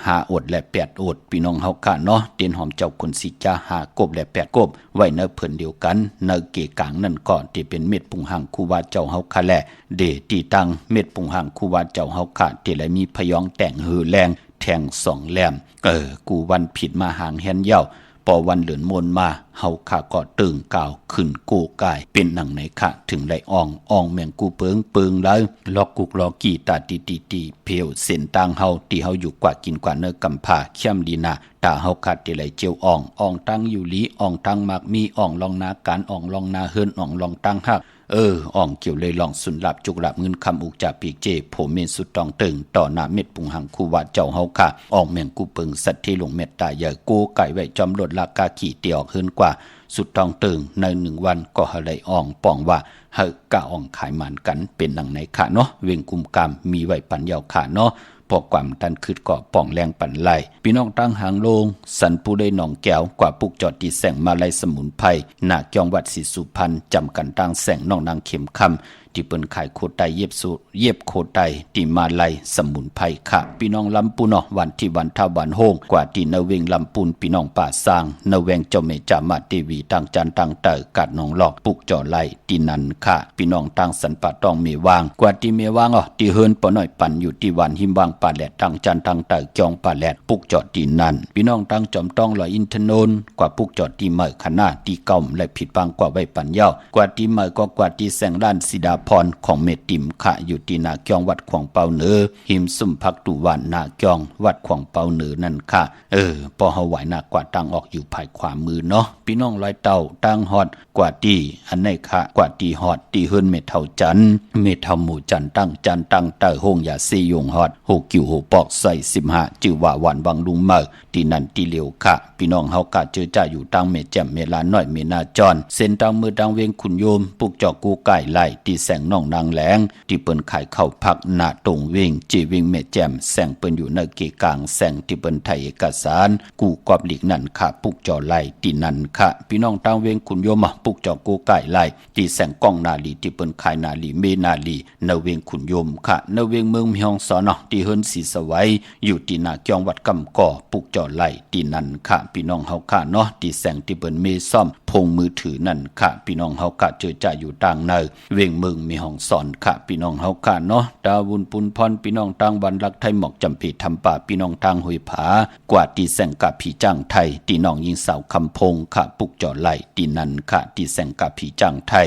5อดและ8อดพี่น้องเฮากะเนาะเตียนหอมเจ้าคนสิจา5กบและ8กบไว้ในเพิ่นเดียวกันในเกกางนั่นก่อนที่เป็นเม็ดปุงหังคูว่าเจ้าเฮาคะแลเดตีตังเม็ดปุงหังคูว่าเจ้าเฮาคะที่ไหลมีพยองแต่งหือแรงแทง2แหลมกูวันผิดมาหางแฮนเย้าพอวันเหลือนมนมาเฮาค่ะก็ตึงกาวขึ้นโกกายเป็นหนังไหนค่ะถึงได้อ่องแมงกูเปิงแล้วลอกกุกลอกี่ตาตีเพียวเส้นต่างเฮาที่เฮาอยู่กว่ากินกว่าเนื้อกำผาเข้มดีนาตาเฮาคัดที่ไหลเจียวอ่องตั้งอยู่ลีอ่องตั้งมักมีอ่องลองนาการอ่องลองนาเฮิรนอ่องลองตั้งหักอ่องเกี่ยวเลยลองสุนลับจุกลับเงินคำอุกจ่าปีกเจโผเมนสุดตองตึงต่อหน้าเม็ดปุงหังคูว่าเจ้าเฮาค่ะอ่องแมงกูเปิงสัตว์ที่ลงเม็ดตาใหญ่โกไก่ไว้จอมลดลากาขี่เตียวเฮิรนกว่าสุดตองตึงใน1วันก็หะไหลอ่องป่องว่าเฮากะอ่องขายมันกันเป็นหนังไหนค่ะเนาะเวงกุมกามมีไว้ปันยาวค่ะเนาะพอความตันคืดก็ป่องแรงปั่นไล่พี่น้องตั้งหางโลงสันปูได้หนองแก้วกว่าปุกจอดตีแสงมาไล่สมุนไพรหน้าจองวัดศรีสุพรรณจำกันตั้งแสงน้องนางเข็มคำ ที่เปิ้นขายโคไตเย็บโคไตที่มาลัยสมุนไพรค่ะพี่น้องลำปูนเนาะวันที่วันท่าวันโฮงกว่าที่นเวงลำปูนพี่น้องป่าสร้างนเวงเจ้าเมจามาเทวีตั้งจันตั้งเตอกัดน้องหลอกปุกจ่อไล่ที่นั่นค่ะพี่น้องตั้งสันปะตองเมวางกว่าที่เมวางที่เฮิรนปอน้อยปั่นอยู่ที่วันหิมวางป่าแหลดตั้งจันตั้งเตอจองป่าแหลดปุกจ่อที่นั่นพี่น้องตั้งจอมต้องลอยอินทนนท์กว่าปุกจ่อที่เมฆขนาดที่เก่าและผิดบางกว่าไว้ปัญญากว่าที่เมฆก็กว่าที่แสงล้านสิดาพรของเมติมค่ะอยู่ที่นาเกียงวัดขวางเปาเหนือหิมสุ่มพักตุวันนาเกียงวัดขวางเปาเหนือนั่นค่ะพอเฮาไหวหนักกว่าตั้งออกอยู่ภายขวามือเนาะพี่น้องลอยเต่าตั้งฮอดกว่าที่อันไหนค่ะกว่าที่ฮอดที่เฮิรนเมเท่าจันเมเท่าหมู่จันตั้งจันตั้งเตอโฮงอย่าซียงฮอดโหกิวโหปอกใส่15จือว่าวันวังลุงเมอที่นั่นที่เหลียวค่ะพี่น้องเฮากะเจอจ่าอยู่ตั้งเมแจ่มเมลาน้อยเมนาจอนเส้นตั้งมือตั้งเวียงขุนโยมปุกจอกกูไก่ไล่ที่แสงน้องนางแหลงที่เปิ้นขายข้าวผักหน้าตรงเวียงจีเวียงเมแจ่มแสงเปิ้นอยู่ในเกกลางแสงที่เปิ้นไทยเอกสารกูกอบหลีกนั่นค่ะปุกจอไล่ที่นั่นค่ะพี่น้องตั้งเวียงขุนโยมปุกจอกกูไก่ไล่ที่แสงกองนาลีที่เปิ้นขายนาลีเมนาลีในเวียงขุนโยมค่ะในเวียงเมืองเมียงสอนที่เฮิรนศรีสวัยอยู่ที่นาเกียงวัดกำก่อปุกจอไล่ที่นั่นค่ะพี่น้องเฮาค่ะเนาะที่แสงที่เปิ้นเมซ่อมพงมือถือนั่นค่ะพี่น้องเฮากะเจอจ่าอยู่ต่างในเวียงเมืองมีห้องสอนค่ะพี่น้องเฮาค่ะเนาะดาวุนปุนพรพี่น้องต่างวันรักไทยหมอกจำปีทำป่าพี่น้องทางห้วยผากว่าที่แสงกะผีจ้างไทยที่น้องยิงสาวคำพงค่ะปุกจอไล่ที่นั่นค่ะที่แสงกะผีจ้างไทย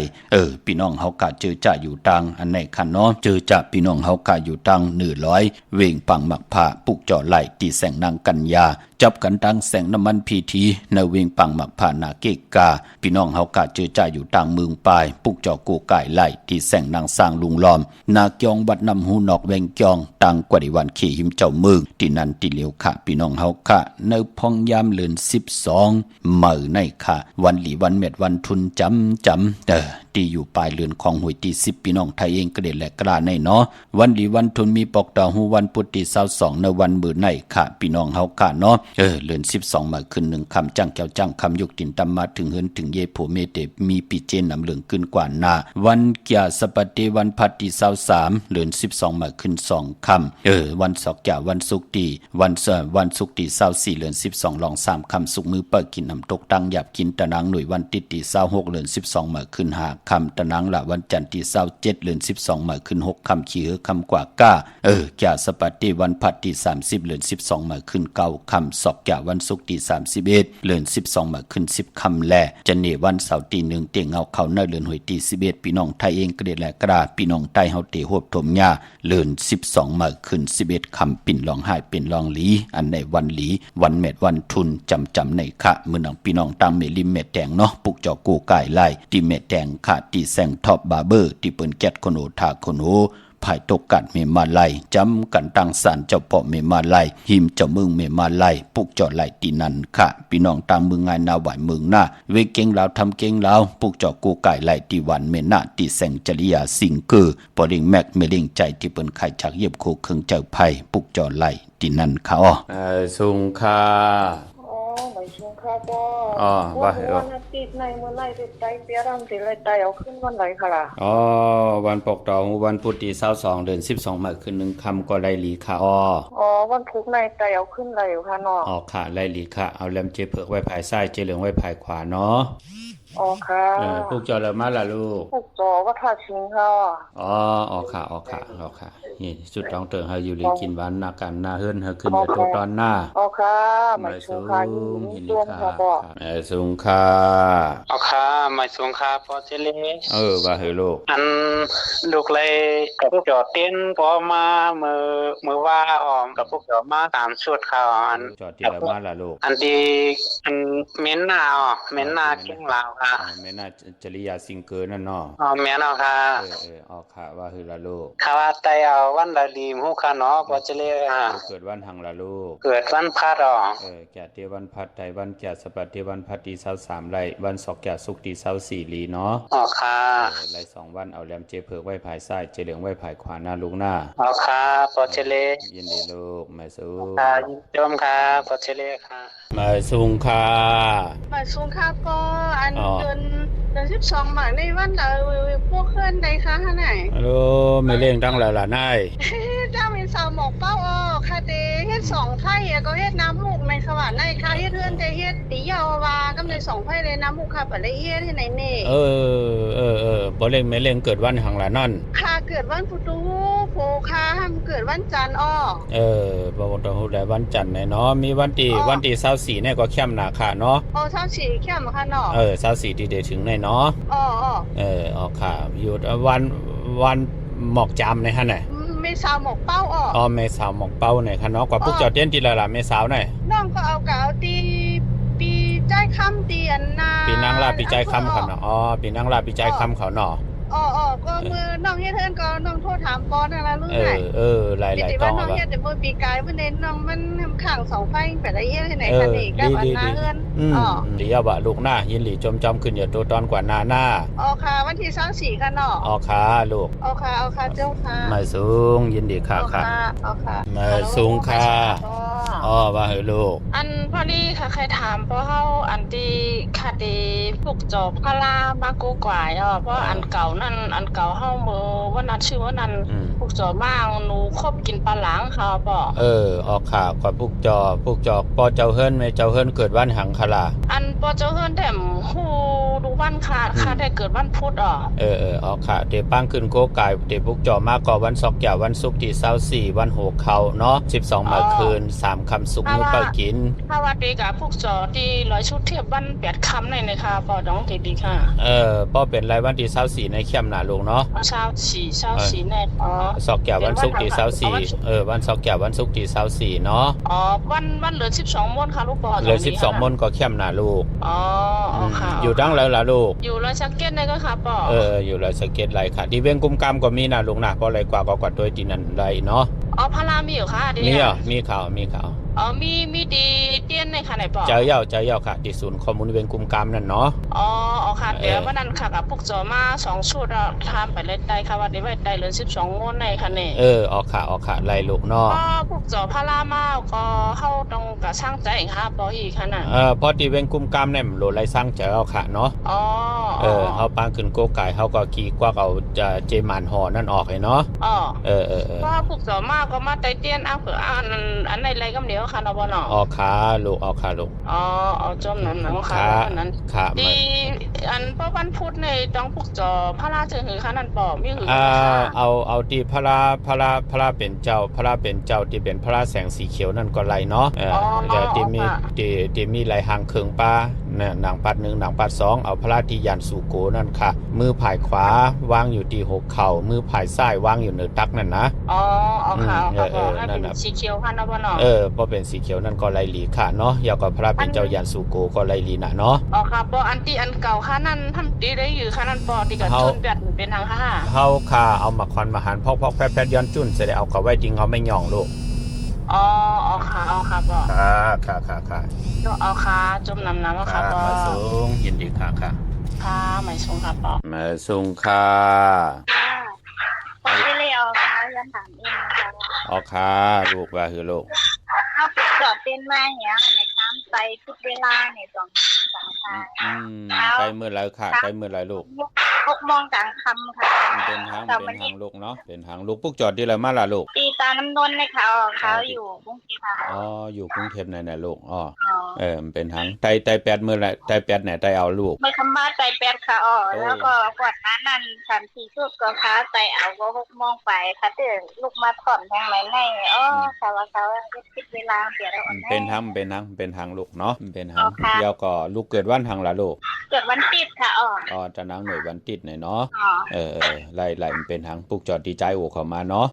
พี่น้องเฮากะเจอจ่าอยู่ต่างอันไหนค่ะเนาะเจอจ่าพี่น้องเฮากะอยู่ต่าง100เวียงปังหมักผาปุกจอไล่ที่แสงนางกัญญาจับกันตั้งแสงน้ำมันพีทีในเวียงปังหมักผานาเกกาพี่น้องเฮากะเจอจ่าอยู่ต่างเมืองปลายปุกจอกูไก่ไล่ที่แสงนางสร้างลุงล้อมนาเกียงวัดนำหูนอกแวงเกียงตังกว่าดิวันขี่หิมเจ้าเมืองที่นั่นที่เหลียวค่ะพี่น้องเฮาค่ะในพองยามเลือน12เมื่อในค่ะวันหลีวันเม็ดวันทุนจำที่อยู่ปลายเรือนของหวยที่10พี่น้องไทยเองก็ได้แหลกกล้าในเนาะวันหลีวันทุนมีปอกดาวหูวันพุธที่22ในวันมื้อในค่ะพี่น้องเฮาค่ะเนาะเรือน12มาขึ้น1คำจังแก้วจังคำยกตินตำมาถึงเฮินถึงเยโผเมเตมีปีเจนนำเหลืองขึ้นกว่านาวันเกียสปฏิวันพัดที่23เรือน12มาขึ้น2คำวันศอกแก่วันศุกร์ที่วันศุกร์ที่24เรือน12ลอง3คำสุกมือเปิดกินน้ำตกตังหยับกินตะนังหน่วยวันติดที่26เรือน12มาขึ้น5คำตะนังละวันจันทร์ที่27เรือน12มาขึ้น6คำขี้คำกว่าก้าแก่สปฏิวันพัดที่30เรือน12มาขึ้น9คำศอกแก่วันศุกร์ที่31เรือน12มาขึ้น10คำแลจะเนวันเสาร์ที่1เตียงเอาเข้าในเรือนหวยที่11พี่น้องไทยเองก็ได้แลกราพี่น้องใต้เฮาเตโหบถมหญ้าเรือน12มาขึ้น11คำปิ่นรองไห้เป็นรองหลีอันในวันหลีวันเม็ดวันทุนจำในค่ะมื้อนังพี่น้องตามเมลิมเม็ดแดงเนาะปุกจอกูไก่ไล่ที่เม็ดแดงค่ะที่แสงท็อปบาร์เบอร์ที่เปิ้นแก๊ดคนโอทาคนโอภายตกกัดเมมาไลจำกันตั้งสารเจ้าเปาะเมมาไลหิมเจ้าเมืองเมมาไลปุกจอไลตีนันค่ะพี่น้องตามเมืองงานนาไหวเมืองหน้าเวเก่งลาวทำเก่งลาวปุกจอกูไก่ไลตีวันเมนาตีแสงจริยาสิงคือปอลิงแม็กเมลิงใจที่เปิ้นไข่จากเย็บโคเครื่องเจ้าไผ่ปุกจอไลตีนันค่ะสุงค่ะไม่ชงค่ะก็วันอาทิตย์ในเมื่อไรจะใจเปียรำสิเลยใจเอาขึ้นวันไหนค่ะล่ะวันปกดองวันพุธที่22เดือน12มาขึ้น1คำก็ไล่หลีค่ะวันพุธในใจเอาขึ้นไรอยู่ค่ะเนาะค่ะไล่หลีค่ะเอาแลมเจเผือกไว้ภายซ้ายเจเหลืองไว้ภายขวาเนาะค่ะพวกจอเลยมาล่ะลูกพวกจอว่าท่าชิงค่ะค่ะนี่สุดต้องเติงเฮาอยู่ลีกินหวานนากันหน้าเฮือนเฮาขึ้นไปตัวตอนหน้าค่ะไม่สูงค่ะร่วมค่ะบ่สูงค่ะค่ะไม่สูงค่ะพอเจเลว่าเฮลูกอันลูกเลยกับพวกจอเต้นพอมามือว่าออมกับพวกจอมาตามชุดค่ะอันจอที่ละมาล่ะลูกอันดีอันเม้นหน้าเก่งลาวค่ะเม้นหน้าจริยาสิงเกอร์นั่นเนาะแม่นเอาค่ะค่ะว่าคือละลูกค่ะว่าไตเอาวันละดีฮู้ค่ะเนาะพอเจเลเกิดวันหังละลูกเกิดวันพัดแก่เทวันพัดไทวันแก่สปัดเทวันพัดที่23ไร่วันศอกแก่สุกที่24ลีเนาะค่ะไร่2วันเอาแหลมเจเผือกไว้ภายซ้ายเจเหลืองไว้ภายขวาหน้าลุงหน้าค่ะพอเจเลยินดีลูกแม่สูงค่ะยินดีค่ะพอเจเลค่ะแม่สูงค่ะก็อันเดิน ดือน12มาในวันพวกเคลื่อนใดคะฮะไหน ฮัลโหลไม่เล่งตั้งแล้วล่ะนาย เจ้ามีสาวหมอกเป้าคาเดเฮ็ด2ไผ่ก็เฮ็ดน้ำลูกในสวรรค์ในค่ะเฮ็ดเฮือนแต่เฮ็ดตียาววากำใน2ไผ่เลยน้ำลูกค่ะบ่ได้เฮ็ดที่ไหนนี่บ่เล่งไม่เล่งเกิดวันหังล่ะนั่นค่ะเกิดวันพุธโพค่ะเกิดวันจันทร์บ่ต้องฮู้ได้วันจันทร์เนาะมีวันที่24เนี่ยก็เข้มหน้าค่ะเนาะ24เข้มค่ะเนาะ24ที่ได้ถึงในเนาะออกค่ะอยู่วันหมอกจำในหั่นน่ะไม่สาวหมอกเป้าไม่สาวหมอกเป้าในค่ะเนาะกว่าพวกเจ้าเต้นที่ละล่ะไม่สาวไหนน้องก็เอาตีปีใจค่ำเตียนนาปีนางลาปีใจค่ำเขาเนาะปีนางลาปีใจค่ำเขาเนาะก็มือน้องเฮ็ดเทินก็น้องโทรถามก่อนนั่นล่ะรู้ไหนหลายๆต้องว่าน้องเฮ็ดแต่มื้อปีกายเพิ่นเน้นน้องมันข้าง2ไฟไปได้เฮ็ดที่ไหนคะนี่กับอันนาเฮือนดีอ่ะบ่ลูกหน้ายินหลีจมขึ้นอยู่ตัวตอนกว่าหน้าค่ะวันที่24ค่ะเนาะค่ะลูกค่ะเจ้าค่ะมาสูงยินดีค่ะมาสูงค่ะว่าให้ลูกอันพอดีค่ะใครถามเพราะเฮาอันที่คดีพวกจอบพลามาโกกวายเพราะอันเก่านั่นอันเก่าเฮามื้อวันนั้นชื่อว่านั้นพวกจอบมาหนูคบกินปลาหลังค่ะบ่ค่ะกว่าพวกจอบปอเจ้าเฮิรนแม่เจ้าเฮิรนเกิดวันหังค่ะล่ะอันปอเจ้าเฮิรนแต่ฮู้ดูวันค่ะได้เกิดวันพุธค่ะเตปังขึ้นโกกายเตพวกจอบมาก็วันศุกร์อย่าวันศุกร์ที่24วัน6เข้าเนาะ12มื้อคืน3ค่ำสุกมื้อก็กินถ้าว่าดีกับพวกจอที่100ชุดเทียบวัน8ค่ำในค่ะปอดองดีค่ะปอเป็นรายวันที่24ในเข้มน่ะลูกเนาะ24ในศอกแก่วันศุกร์ที่24วันศอกแก่วันศุกร์ที่24เนาะวันเหลือ12มนค่ะลูกปอเหลือ12มนก็เข้มน่ะลูกค่ะอยู่ดังแล้วล่ะลูกอยู่ร้อยสักเก็ตในก็ค่ะปออยู่ร้อยสักเก็ตไรค่ะที่เว้งกุมกรรมก็มีน่ะลูกน่ะเพราะอะไรกว่าก็กว่าด้วยที่นั่นไรเนาะพารามีอยู่ค่ะมีข่าวมีดีเตี้ยนในค่ะไหนปอเจ้าเย่าค่ะที่ศูนย์ข้อมูลเว้งกุมกรรมนั่นเนาะค่ะเดี๋ยววันนั้นค่ะกับพวกจอมา2ชุดทำไปเลยได้ค่ะวันนี้ไว้ได้เหลือ12งวดในค่ะนี่ออกค่ะไล่ลูกเนาะพวกจอพารามาก็เฮาต้องกะช่างใจค่ะปออีกค่ะน่ะพอที่เว้งกุมกรรมเนี่ยโหลดไล่สร้างใจเอาค่ะเนาะเฮาปางขึ้นโกไก่เฮาก็กี่กว่าเอาเจมานหอนั่นออกให้เนาะเพราะพวกจอมาก็มาไต้เตี้ยนเอาคืออันในไรก็เดี๋ยวค่ะเนาะบ่เนาะค่ะลูกค่ะลูกเอาจมนั้นค่ะนั้นดีอันเพราะวันพุธในต้องพวกจอพระราชหือค่ะนั่นปอมีหือเอาที่พระราเป็นเจ้าที่เป็นพระราแสงสีเขียวนั่นก็ไล่เนาะที่มีหลายหางเครื่องป้าหนังปัด1หนังปัด2เอาพระราที่ยันสุโกนั่นค่ะมือผายขวาวางอยู่ที่6เข่ามือผายซ้ายวางอยู่เหนือตักนั่นนะค่ะนั่นน่ะสีเขียวค่ะเนาะบ่เนาะพอเป็นสีเขียวนั่นก็ไล่หลีค่ะเนาะยาวกับพระเป็นเจ้ายันสุโกก็ไล่หลีน่ะเนาะค่ะบ่อันที่อันเก่าค่ะนั่นทำดีได้อยู่ค่ะนั่นปอที่ก็จนแบบเป็นทางค่ะเฮาค่ะเอามาคอนมาหันพอกแป๊บๆย้อนจุ่นสิได้เอาเข้าไว้จริงเฮาไม่ย่องลูกค่ะปอค่ะเอาค่ะจมน้ำค่ะปอมาสูงยินดีค่ะไม่สูงค่ะปอมาสูงค่ะไม่เลยค่ะยันถามเองค่ะลูกว่าคือลูกถ้าปิดจอดเป็นมาเนี่ยในค้ำไปทุกเวลาใน2 ใกล้มื้อแล้วค่ะใกล้มื้อแล้วลูก6 โมงกลางค่ำค่ะเป็นทางลูกเนาะเป็นทางลูกปุ๊กจอดที่แล้วมาล่ะลูกตีตาน้ำนนท์เลยค่ะเขาอยู่กรุงเทพอยู่กรุงเทพไหนลูกมันเป็นทางไต่8มื้อละไต่8ไหนไต่เอาลูกไม่คำมาไต่8ค่ะแล้วก็กวดนั้น3-4ชุดก็ค้าไต่เอาก็6 โมงไปค่ะเด้อลูกมาถอนทางไหนในค่ะว่าเขาคิดเวลาเปลี่ยนแล้วเป็นทางลูกเนาะเป็นทางเดี๋ยวก็ลูกเกิดวันทางละลูกเกิดวันติดค่ะจะนางหน่วยวันติดหน่อยเนาะไล่มันเป็นทางปุกจอดดีใจโอเข้ามาเนาะ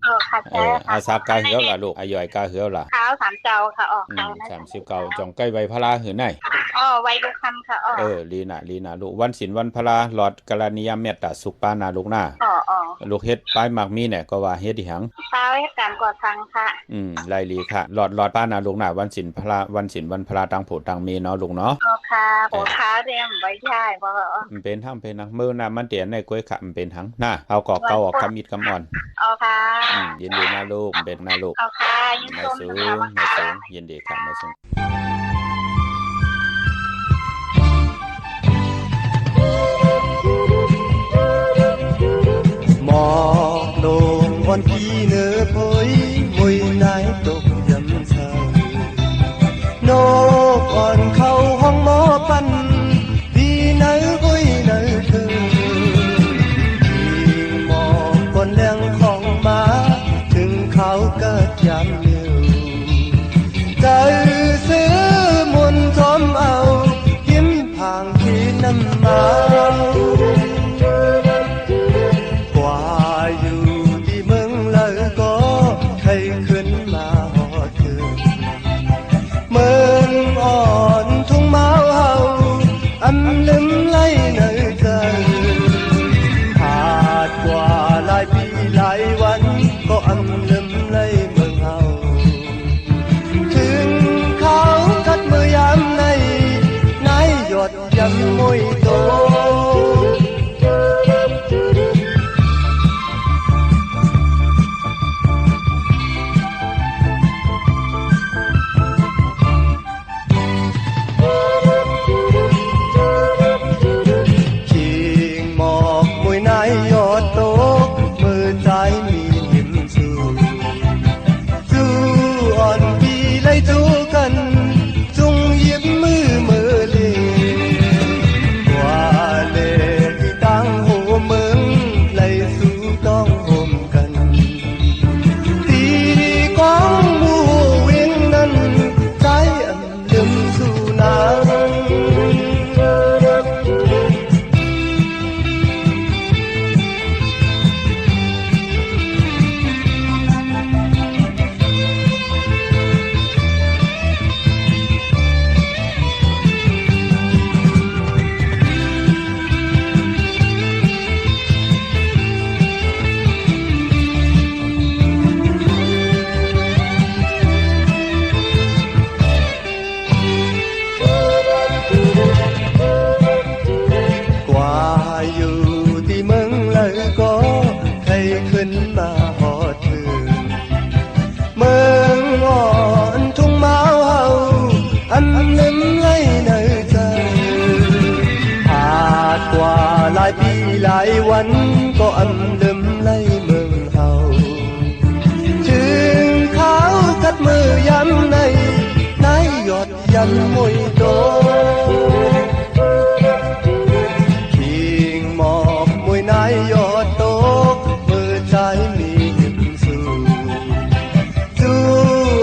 อาซากาเหือล่ะลูกอาย่อยกาเหือล่ะขาว3เจ้าค่ะ30เก่าจ่องใกล้ไว้พระราหือไหนไว้ลูกคำค่ะลีน่ะลูกวันศีลวันพระราหลอดกรณียเมตตาสุขปานาลูกหน้าลูกเฮ็ดป้ายมักมีเนี่ยก็ว่าเฮ็ดอีหยังป้ายเฮ็ดการก่อสร้างค่ะไล่ลีค่ะหลอดปานาลูกหน้าวันศีลวันพระราตังโพตังมีเนาะลูกเนาะค่ะโหค้าเรียมไว้ใช่บ่เป็นทางเป็นนะมื้อน่ะมันเตียนในกล้วยขะมันเป็นทางน่ะเอากอกเก่าออกคำมิดคำอ่อนค่ะยินดีนะลูกเป็นนะลูกค่ะยินดียินดีค่ะมาสูง mò nôm con khi nỡ phối mùi nái tục dầm sờ nô còn khâu hong mò pan vì nỡ vui nỡ thơ vì mò con lengของมาถึงเขาเกิดยามเดียวใจซื้อมุนทอมเอายิ้มผ่างที่น้ำมากว่าอยู่ที่เมืองเลยก็ใครขึ้นมาหอดถึงเมืองอ่อนทุ่งเมาเฮาอำลืมไล่เนยใจผ่านกว่าหลายปีหลายวันก็อำลืมไล่เมืองเฮาถึงเขากัดมือยามในนายหยดยำมวยโตหลายวันก็อำลืมไล่เมืองเฮาถึงเขากัดมือยำในนายหยดยำมวยโตทิ้งหมอกมวยนายหยดโตมือใจมียิ้มสู้สู้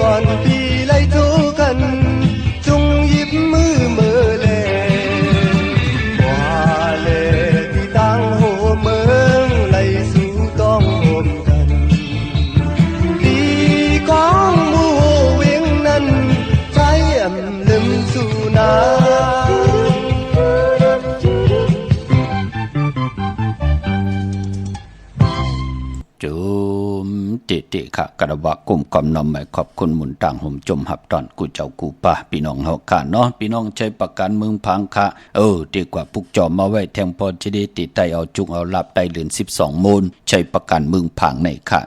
อ่อนปีไล่จูกันจงยิบมือเลเตะค่ะกระบะกลุ่มกำนำหมายขอบคุณหมุนต่างห่มจมหับตอนกูเจ้ากูป่าพี่น้องเฮาค่ะเนาะพี่น้องใช้ประกันเมืองพังค่ะดีกว่าปุกจอมาไว้แทงพอจะได้ติดไตเอาจุงเอาลับไตเหลือน12มูลใช้ประกันเมืองพังในค่ะ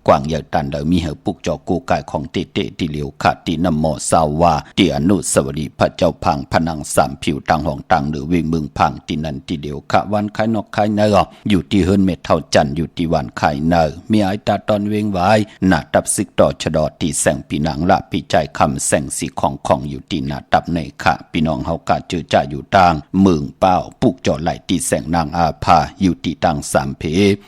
กว้างใหญ่ตันเดามีเหปุกจอกูกายของเตที่เหลียวค่ะตีน้ำหมอสาวาตีอนุสวรีพระเจ้าพังพนังสามผิวตังห้องตังหรือเวงเมืองพังตีนันตีเหลียวค่ะวันคายนอกคายเนออยู่ที่เฮิรนเม็ดเท่าจันอยู่ที่วันคายเนอมีไอตาตอนเวงไว้หน้าตับซึกต่อชะดอตีแสงปีนังละปีใจคำแสงสีของอยู่ตีหน้าตับในค่ะพี่น้องเฮากะเจอจ่าอยู่ต่างเมืองเป้าปุกจอไหลตีแสงนางอาภาอยู่ตีตังสามเพ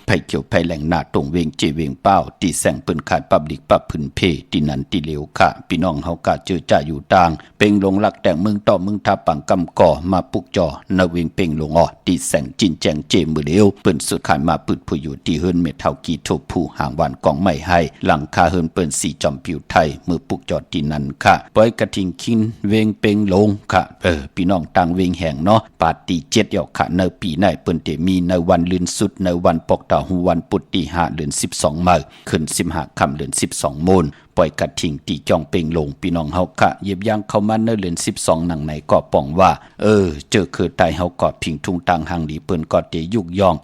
ไผเขียวไผแหลงหน้าตรงเวงเจเวงเป้าตีแสงปืนขายปับลิกปับพื้นเพตีนันตีเหลียวค่ะพี่น้องเฮากะเจอจ่าอยู่ต่างเป่งลงลักแต่งเมืองต่อเมืองทับปังกำก่อมาปุกจอนาเวงเป่งลงตีแสงจินแจงเจมือเดียวเปิ้นสุดขายมาปืดผู้อยู่ตีเฮิรนเม็ดเท่ากีโทผู้ห่างวันกองไม่ให้หลังคาเฮิรนเปิ้นสีจอมผิวไทยมือปุกจอดตีนันค่ะปล่อยกระทิงคินเวงเป่งลงค่ะพี่น้องต่างเวงแห่งเนาะปาตี7ยอกค่ะในปีในเปิ้นเตมีในวันลื่นสุดในวันปกตาหูวันปุตติ5เดือน12มื้อขึ้น15ค่ำเดือน12มูลปล่อยกระทิงตีจองเป่งลงพี่น้องเฮาค่ะเย็บย่างเข้ามาในเดือน12หนังไหนก็ป้องว่าเจอคือตายเฮาก็พิงทุงตังหังดีเปิ้นก็เตยุกย่อง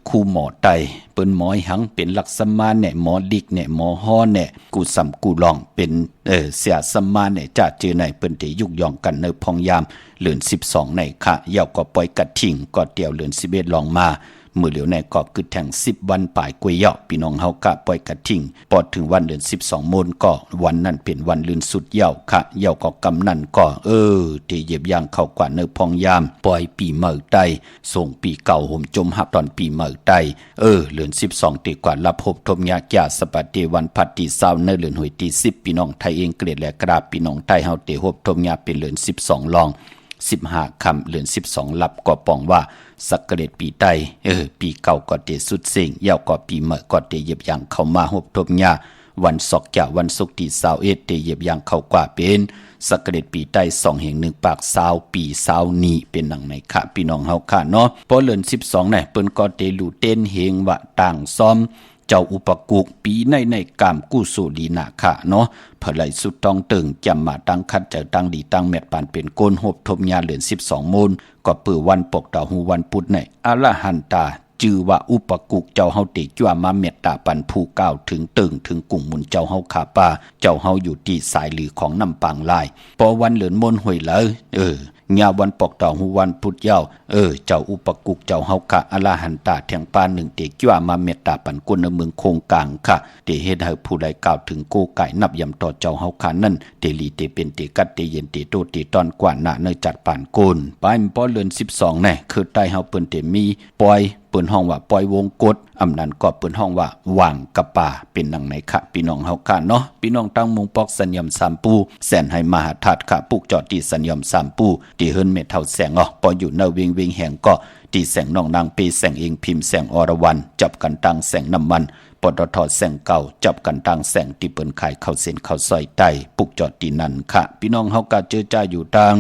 คู่หมอไตเปิ้นหมอหังเป็นลักษณะเนี่ยหมอดิกเนี่ยหมอฮ้อเนี่ยกูสำกูลองเป็นเสียสมาเนี่ยจะเจอในเปิ้นเตยุกย่องกันในพองยามเดือน12ในค่ะยาวก็ปล่อยกระทิงก็เตียวเดือน11ลองมา มือเหลียวในก็คือแทง10วันปลายกวยเหยาะพี่น้องเฮากะปล่อยกระทิ่งปอดถึงวันเดือน12โมนก็วันนั้นเป็นวันลื่นสุดเหยาค่ะเหยาก็กำนันก็เตเหยียบย่างเข้ากว่าเนอพองยามปล่อยปีเมื่อใดส่งปีเก่าห่มจมหับตอนปีเมื่อใดเดือน12ตีกว่ารับพบทมยากยาสปฏิวันพัดตี20ในเดือนหวยตี10พี่น้องไทยเองเกลียดและกราบพี่น้องไทยเฮาเตหบทมยาเป็นเดือน12ลอง15ค่ำเดือน12ลับก็ปองว่าสักเกรดปีใต้ปีเก่าก็เตสุดเสียงยาวก็ปีเมื่อก็เตเหยียบย่างเข้ามาหบทมยาวันศอกจะวันศุกร์ที่21เตเหยียบย่างเข้ากว่าเป็นสักเกรดปีใต้2แห่ง1ปาก20ปี20นี้เป็นหนังในค่ะพี่น้องเฮาค่ะเนาะพอเดือน12น่ะเปิ้นก็เตลู่เต้นเฮงว่าต่างซ้อมเจ้าอุปกุกปีในกามกู้สู่ลีนาค่ะเนาะเผลายสุดต้องตึงจำมาตั้งคัดเจอตั้งดีตั้งแมดปานเป็นโกนหบทมยาเหลือน12โมนก็เปือวันปกดาวหูวันพุธในอรหันตาจือว่าอุปกุกเจ้าเฮาติจั่วมาเมตตาปันผู้ก้าวถึงตึงถึงกุ่งมุนเจ้าเฮาขาป่าเจ้าเฮาอยู่ที่สายหลือของน้ำปางลายพอวันเหลือนมนหวยเลยญาวันปอกดาวหูวันพุธยาวเจ้าอุปกุกเจ้าเฮากะอรหันตาแทงปาน1เตจั่วมาเมตตาปันกุนเมืองโคงกลางค่ะเตเฮ็ดให้ผู้ใดกล่าวถึงโกไก่นับยำต่อเจ้าเฮาค่ะนั่นเตลีเตเป็นเตกัดเตเย็นเตโตเตตอนกว่าหน้าเนจัดปานโกนปลายมป้อเลือน12แน่คือใต้เฮาเปิ้นเตมีปล่อยเปิ้นห้องว่าปล่อยวงกฎอำนั้นก็เปิ้นห้องว่าวางกะป่าเป็นดังไหนค่ะพี่น้องเฮาค่ะเนาะพี่น้องตั้งมุงปอกสัญญม3ปูแสนให้มหาธาตุค่ะปุกจอดที่สัญญม3ปูที่เฮิรนเม็ดเท่าแสงปออยู่เนเวงแห่งก็ที่แสงน้องนางเปแสงเองพิมพ์แสงอรวรรณจับกันตั้งแสงน้ำมันปตท.แสงเก่าจับกันตั้งแสงที่เปิ้นขายข้าวเส้นข้าวซอยใต้ปุกจอดที่นั่นค่ะพี่น้องเฮาก็เจอจ้าอยู่ทาง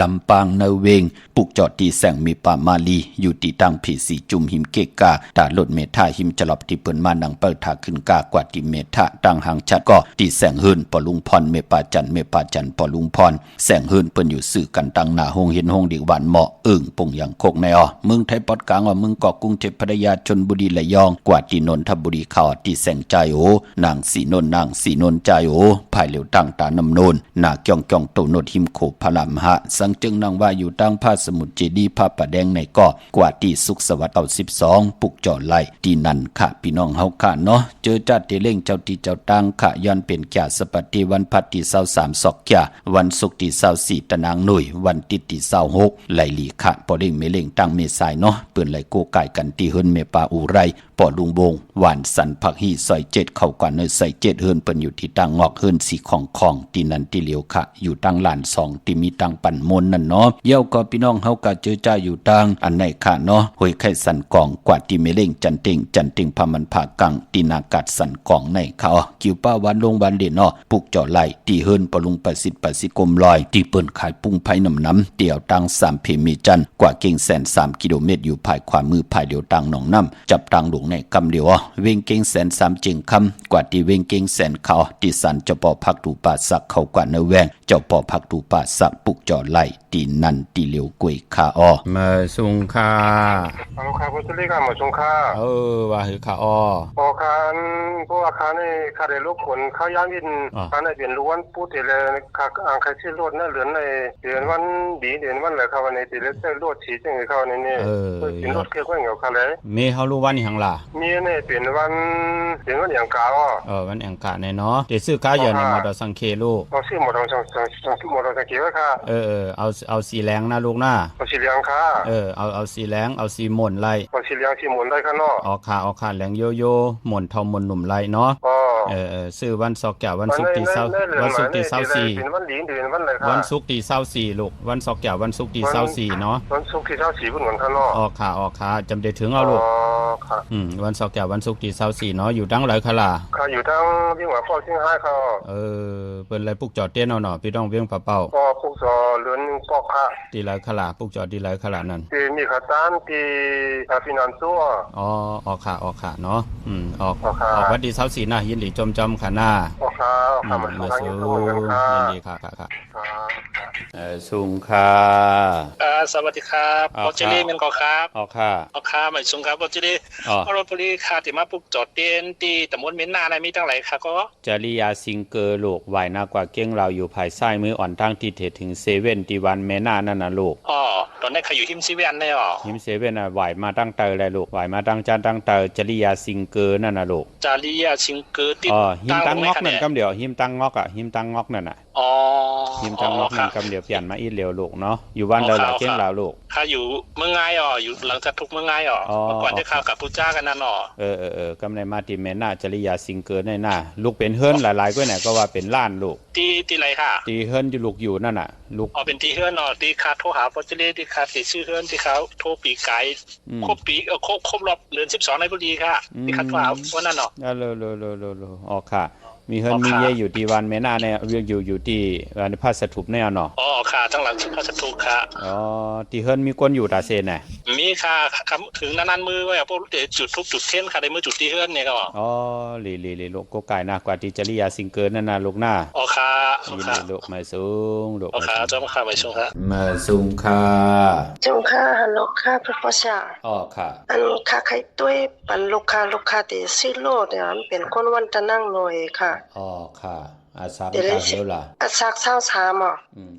ลำปางเนเวงปุกจอดที่แสงมีป่ามาลีอยู่ที่ตั้งผีสีจุ่มหิมเกกาตาลดเมทาหิมจลอบที่เปิ้นมานังเปิดทาขึ้นกากว่าที่เมทาตั้งหางชัดก็ที่แสงเฮิรนปอลุงพรเมปาจันปอลุงพรแสงเฮิรนเปิ้นอยู่สื่อกันตั้งหน้าห้องเห็นห้องดีหวานเหมาะปงอย่างโคกในเมืองไทยปอดกลางเมืองเกาะกรุงเทพพัทยาชลบุรีระยองกว่าที่นนทบุรีเขาที่แสงใจนางสีนนใจภายเหลียวตั้งตานำโนนนาเกียงโตโนดหิมโขพลามหะสังจึงนางว่าอยู่ตั้งผ้าสมุทรเจดีย์ผ้าป่าแดงในก็กว่าที่สุขสวัสดิ์เอา12ปุกจอไล่ที่นั่นค่ะพี่น้องเฮาค่ะเนาะเจอจัดเตเล่งเจ้าที่เจ้าตั้งค่ะย้อนเป็นแก่สปฏิวันพัดที่23ศอกแก่วันศุกร์ที่24ตะนางหน่วยวันติดที่26ไหลหลีค่ะปอเล่งเมเล่งตั้งเมษายเนาะเปิ้นไหลโกไก่กันที่เฮิรนเมปาอูไรปอลุงวงหวานสันผักฮีซอย7เข้ากว่าเนยใส่7เฮิรนเปิ้นอยู่ที่ตั้งงอกเฮิรนสีของที่นั่นที่เหลียวค่ะอยู่ตั้งลาน2ที่มีตั้งปั่นมนนั่นเนาะเยี่ยวก็พี่น้องเฮาก็เจอจ้าอยู่ตั้งอันไหนค่ะเนาะห้วยไข่สันกองกว่าที่เมเล่งจันติงพามันผากังที่นากาศสันกองในเขากิวป้าวันลงวันเด่นเนาะปุกจ่อไหลที่เฮิรนปลุงประสิทธิ์กลมลอยที่เปิ้นขายปุ้งไผ่น้ำเตี่ยวตั้ง3เพมีจันกว่าเก่งแสน3กิโลเมตรอยู่ภายขวามือภายเดียวตั้งหนองน้ำจับตั้งหลวงในกำเดียวเวงเก่งแสน3จึงคำกว่าที่เวงเก่งแสนเขาที่สันเจ้าปอพักตูป่าสักเขากว่าเนแวงเจ้าปอพักตูป่าสักปุกจ่อไหลที่นั่นที่เหลียวกวยคามาสุงค่าลูกค้าผู้ซื้อกันมาส่งค่าว่าคือค่าพอคันพวกอาคารนี่ค่าได้ลูกคนข้าวย่างดินอันนั้นเป็นล้วนพูดแต่ละค่าอ่างใครชื่อรถนั่นเหลือในเดือนวันดีเดือนวันอะไรครับวันนี้แต่ละเส้นรถสีจังเลยครับวันนี้เป็นรถเกี่ยวกับเงาค่ะเลยมีเฮารู้วันหยังล่ะมีเนี่ยเป็นวันอย่างกาวันอย่างกาแน่เนาะเดี๋ยวซื้อค้าอยู่ในมอเตอร์สังเคลูกซื้อมอเตอร์สังเคไว้ค่ะเอาสีแรงนะลูกนะเอาสีแรงค่ะเอาสีแรงเอาสีหม่นไล่เอาสีแรงสีหม่นได้ค่ะเนาะออกค่ะแรงโยโย่หม่นทอมหม่นหนุ่มไล่เนาะซื้อวันศอกแก้ววันศุกร์ที่20วันศุกร์ที่24เป็นวันดีเดือนวันอะไรครับวันศุกร์ที่24ลูกวันศอกแก้ววันศุกร์ที่24เนาะวันศุกร์ที่24พุ่นเหมือนค่ะเนาะออกค่ะจำได้ถึงเอาลูกค่ะวันศอกแก้ววันศุกร์ที่24เนาะอยู่ตั้งหลายคลาค่ะอยู่ทั้งที่หัวป้อที่5ค่ะเปิ้นไรปุกจอดเตี้ยเนาะพี่ต้องเวียงปะเป้าปุกจอเรือนปอกค่ะที่หลายคลาปุกจอดที่หลายคลานั่นที่มีขาตานที่ฟินันซัวออกค่ะเนาะออกวันที่24นะยินดีจอมค่ะหน้าค่ะมาสู้ยินดีค่ะ สุงค่ะสวัสดีครับบอจิลี่เป็นก่อครับค่ะหมายสุงครับบอจิลี่พอรถพลีค่ะที่มาปลุกจอดเตียนที่ตำบลเมนนาในมีตั้งหลายค่ะก็จริยาซิงเกอร์ลูกไหวหน้ากว่าเก้งเราอยู่ภายซ้ายมืออ่อนทางที่เทถึงเซเว่นที่วันเมนานั่นน่ะลูกตอนนี้เขาอยู่หิมเซเว่นได้หิมเซเว่นน่ะไหวมาตั้งเตอเลยลูกไหวมาตั้งจานตั้งเตอจริยาซิงเกอร์นั่นน่ะลูกจริยาซิงเกอร์ที่หิมตั้งงอกนั่นกำเดียวหิมตั้งงอกหิมตั้งงอกนั่นน่ะหิมตั้งงอกนั่นกำเดียวเปลี่ยนมาอีกเร็วลูกเนาะอยู่บ้านเลยหลังเก้งเราลูกค่ะอยู่เมืองไงอยู่หลังจากทุกเมืองไงเมื่อก่อนได้ข่าวกับผู้จ้ากันนั่นกำในมาติเมน่าจริยาซิงเกอร์ในหน้าลูกเป็นเฮิรนหลายๆก็ไหนก็ว่าเป็นล้านลูกตีไรค่ะตีเฮิรนอยู่ลูกอยู่นั่นน่ะลูกเป็นตีเฮิรนตีคาโทรหาโปรเจเลตีคาติชื่อเฮิรนที่เขาโทรปีไก่ครบปีครบรอบเดือน12ในพอดีค่ะที่คาโทรหาวันนั้นค่ะมีเฮิรนมีเย่อยู่ที่วันเมน่าเนี่ยอยู่ที่วันพระสถูปแน่เนาะค่ะทั้งหลังพระสถูปค่ะที่เฮิรนมีคนอยู่ตาเซนน่ะมีค่ะถึงนานๆมือไว้พวกเดี๋ยวจุดทุกจุดเทียนค่ะในมือจุดที่เฮิรนเนี่ยก็ลีลูกก็ไก่หน้ากว่าที่จริยาซิงเกิลนั่นน่ะลูกหน้าค่ะลูกไม่สูงลูกค่ะเจ้าค่ะไม่สูงค่ะมาสูงค่ะจุงค่ะฮัลโหลค่ะพระพ่อชาค่ะอันค่ะใครด้วยปันลูกค้าที่ซื้อโลดเนี่ยมันเป็นคนวันตะนั่งหน่อยค่ะค่ะอาสาเป็นการเดียวล่ะอาสาเศร้าสาม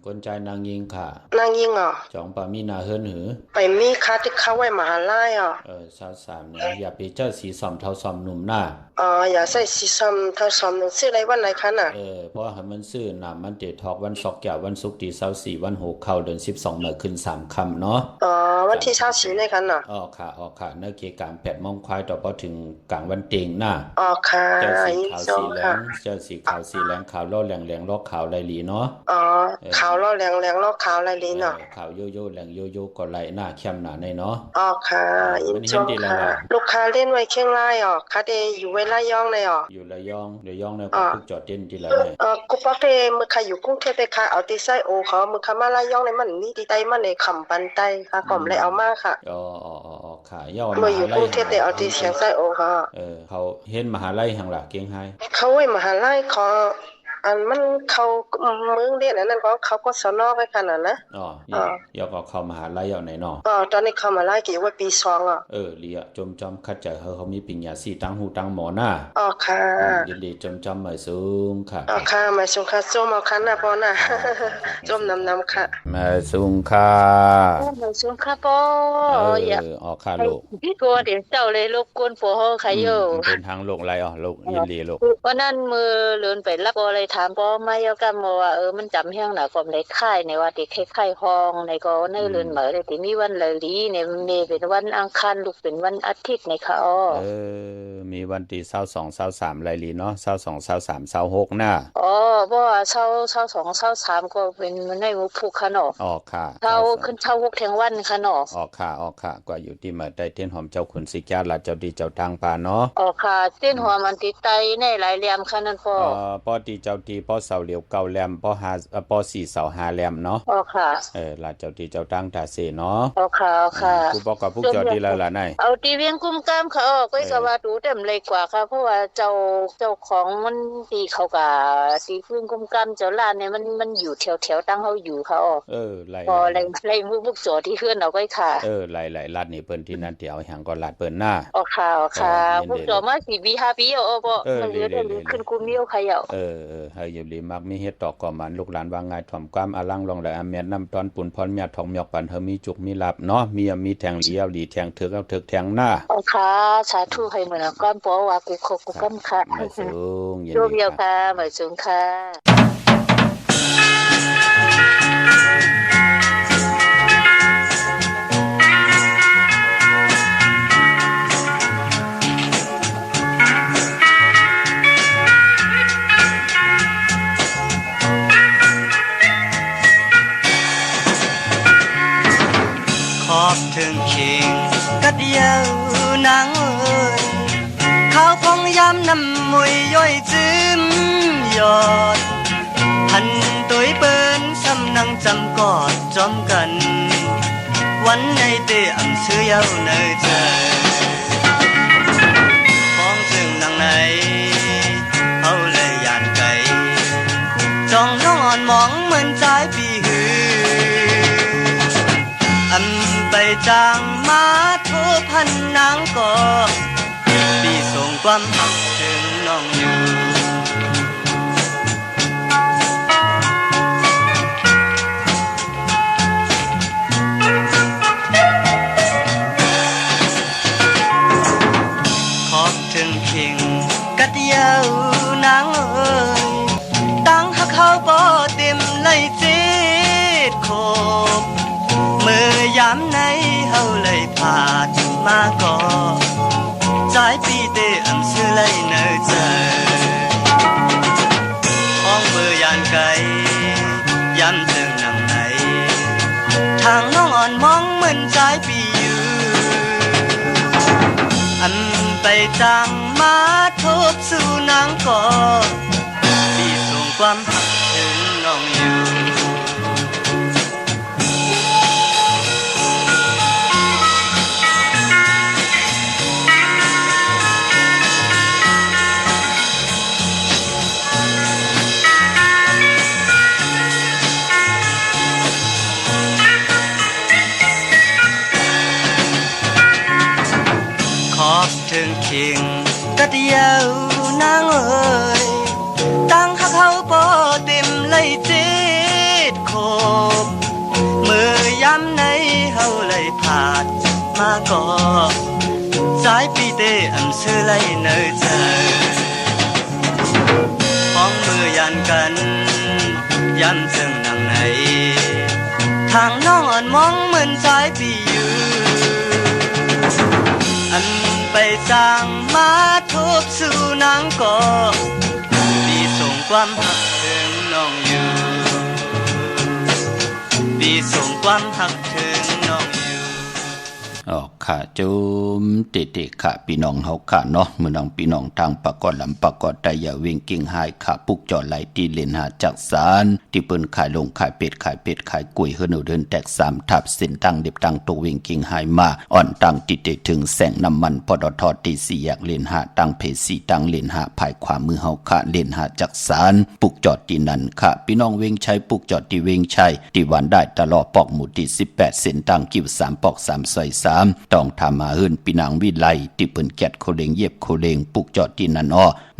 คนใจนางยิงค่ะนางยิงจองปามีนาเฮิรนหือไปมีค่ะที่เข้าไว้มหาลัย23เนี่ยอย่าไปเจ้าสีสอมเท่าสอมหนุ่มหน้าอย่าใส่สีส้มเท่าส้มซื้ออะไรวันไหนคะน่ะเพราะให้มันซื้อน้ำมันเตทอกวันศอกแก่วันศุกร์ที่24วัน6เข้าเดือน12มื้อขึ้น3ค่ำเนาะวันที่24ในคันน่ะค่ะเนื้อเกกาม8 โมงควายต่อพอถึงกลางวันเต็งหน้าค่ะเจ้าสีขาวสีแหลงเจ้าสีขาวสีแหลงขาวล้อแหลงล้อขาวไหลหลีเนาะขาวล้อแหลงล้อขาวไหลหลีเนาะขาวโยโย่แหลงโยโย่ก็ไหลหน้าเข้มหน้าในเนาะค่ะอิมจงค่ะลูกค้าเล่นไว้เคียงไล่ค่ะเดอยู่ไว้ระยองเลยอยู่ระยองเนี่ยก็จอดเต้นที่ไรเนี่ยกูปักเตมือใครอยู่กรุงเทพไปค่ะเอาตีไส้โอเขามือขามาระยองเลยมันมีตีไตมันในขำปันไตค่ะก่อมเลยเอามากค่ะค่ะย่อมืออยู่กรุงเทพแต่เอาตีเสียงไส้โอค่ะเขาเห็นมหาลัยหังหลักเกียงไฮเขาไว้มหาลัยขออันมันเขาเมืองเรียนนั่นก็เขาก็สนอไปกันนะย่อก็เข้ามหาลัยเอาไหนเนาะตอนนี้เข้ามหาลัยกี่ว่าปี2เลียจมคัดใจเขามีปริญญา4ตั้งหูตั้งหมอหน้าค่ะยินดีจมหมายสูงค่ะค่ะหมายสูงค่ะจมเอาคันนะพ่อนะจมน้ำค่ะหมายสูงค่ะหมายสูงค่ะพ่อค่ะลูกพี่กลัวเดี๋ยวเจ้าเลยรบกวนพ่อใครอยู่เป็นทางลูกอะไรลูกยินดีลูกวันนั้นมือเลื่อนไปรับอะไรถามพ่อมาเยากันว่ามันจำเฮียงหน่ะก็ในค่ายในว่าที่ค่ายห้องในก็ในเรือนเหมือนที่มีวันเลยลีเนี่ยมีเป็นวันอังคารลูกเป็นวันอาทิตย์ในค่ะมีวันที่22 23ไรลีเนาะ22 23 26หน้าเพราะว่า22 23ก็เป็นในหมู่ผู้ค่ะเนาะค่ะขึ้น6แทงวันค่ะเนาะค่ะกว่าอยู่ที่มาได้เต้นหอมเจ้าขุนสิกาลาเจ้าดีเจ้าทางปาเนาะค่ะเต้นหอมมันติดไตในหลายเหลี่ยมค่ะนั่นพ่อปอตีเจ้าตีปอเสาเหลียวเก่าแหลมปอ4เสา5แหลมเนาะค่ะลาเจ้าตีเจ้าทางตาเสเนาะค่ะกูบอกกับพวกเจ้าดีแล้วล่ะนายเอาตีเวียงกุ้มกามเขาก็ก็ว่าดูเต็มเลยกว่าค่ะเพราะว่าเจ้าของมันตีเขาก็ตีเวียงกุ้มกามเจ้าร้านเนี่ยมันอยู่แถวตั้งเฮาอยู่เขาไล่ไล่พวกโจที่เฮือนเอาไว้ค่ะไล่ลาดนี่เปิ้นที่นั่นเดี๋ยวหังก็ลาดเปิ้นหน้าค่ะพวกโจมา4 ปี 5 ปีบ่มันเหลือได้ขึ้นกุมเดียวใครให้อยู่ลีมักมีเฮ็ดตอกก่อมันลูกหลานว่าง่ายถ่อมความอลังลองและอแม่นำตอนปุ่นพรเมียทองหยอกปันเฮามีจุกมีลาบเนาะมีแทงเหลียวหลีแทงถึกเอาถึกแทงหน้าค่ะสาธุให้เหมือนก้อนปอว่ากูคกูกำค่ะไม่สูงยินดีค่ะไม่สูงค่ะขอบถึงคิงกัดเยานางเอ้ยข้าวพองยำน้ำมวยย่อยจืมยอดพันตัวเปิ้นซ้ำนังจำกอดจอมกันวันในเตะอ่ำซื้อเยาเนยเจอฟ้องถึงนางไหนเอาเลยยานไก่จ้องน้องอ่อนมองเหมือนใจปีหือ จางมาโทพันนางก็ปีส่งความหักถึงน้องอยู่ขอบถึงเข่งกัดยาวนางเอ้ยตั้งหักเขาบ่เต็มเลยจิตโคบเมื่อยามในเฮาเลยผ่านมาก็ใจปีเตอำซื้อเลยเนอเจอห้องเมื่อยานไกลย้ำจึงนำไหนทางน้องอ่อนมองเหมือนใจปีอยู่อันไปจางมาทบสู่นางก็ปีส่งความหักถึงน้องอยู่ถึงเข่งกัดยาวนางเอ้ยตั้งหักเขาบ่เต็มเลยจิตโคบเมื่อยามในเฮาเลยผ่านมาก็สายปีเตอำซื้อเลยเนอเจอห้องมือยันกันย้ำจึงนำไหนทางน้องอ่อนมองเหมือนสายปีอยู่อันไปจางมาทบสู่นางก็ปีส่งความหักถึงน้องอยู่ปีส่งความหักถึงน้องอยู่ค่ะจุมเตๆค่ะพี่น้องเฮาค่ะเนาะมื้อนังพี่น้องทางปากกอลำปากกอไตยาเวงกิ่งหายค่ะปุกจอไหลที่เลนหาจักสารที่เปิ้นขายลงขายเป็ดขายกุ้ยเฮือนเดินแตก3ทับเส้นตั้งเด็บตั้งตกเวงกิ่งหายมาอ่อนตั้งติดถึงแสงน้ำมันปตทตี4แยกเลนหาตั้งเพสีตั้งเลนหาภายขวามือเฮาค่ะเลนหาจักสารปุกจอดที่นั่นค่ะพี่น้องเวงชัยปุกจอดที่เวงชัยที่วันได้ตลอดปอกหมู่ที่18เส้นตั้งกิ้ว3ปอก3ซอย3ต้องทำมาเฮินปีนางวิไลที่เปิ้นแกดโคเลงเย็บโคเลงปุกจอดที่นั่น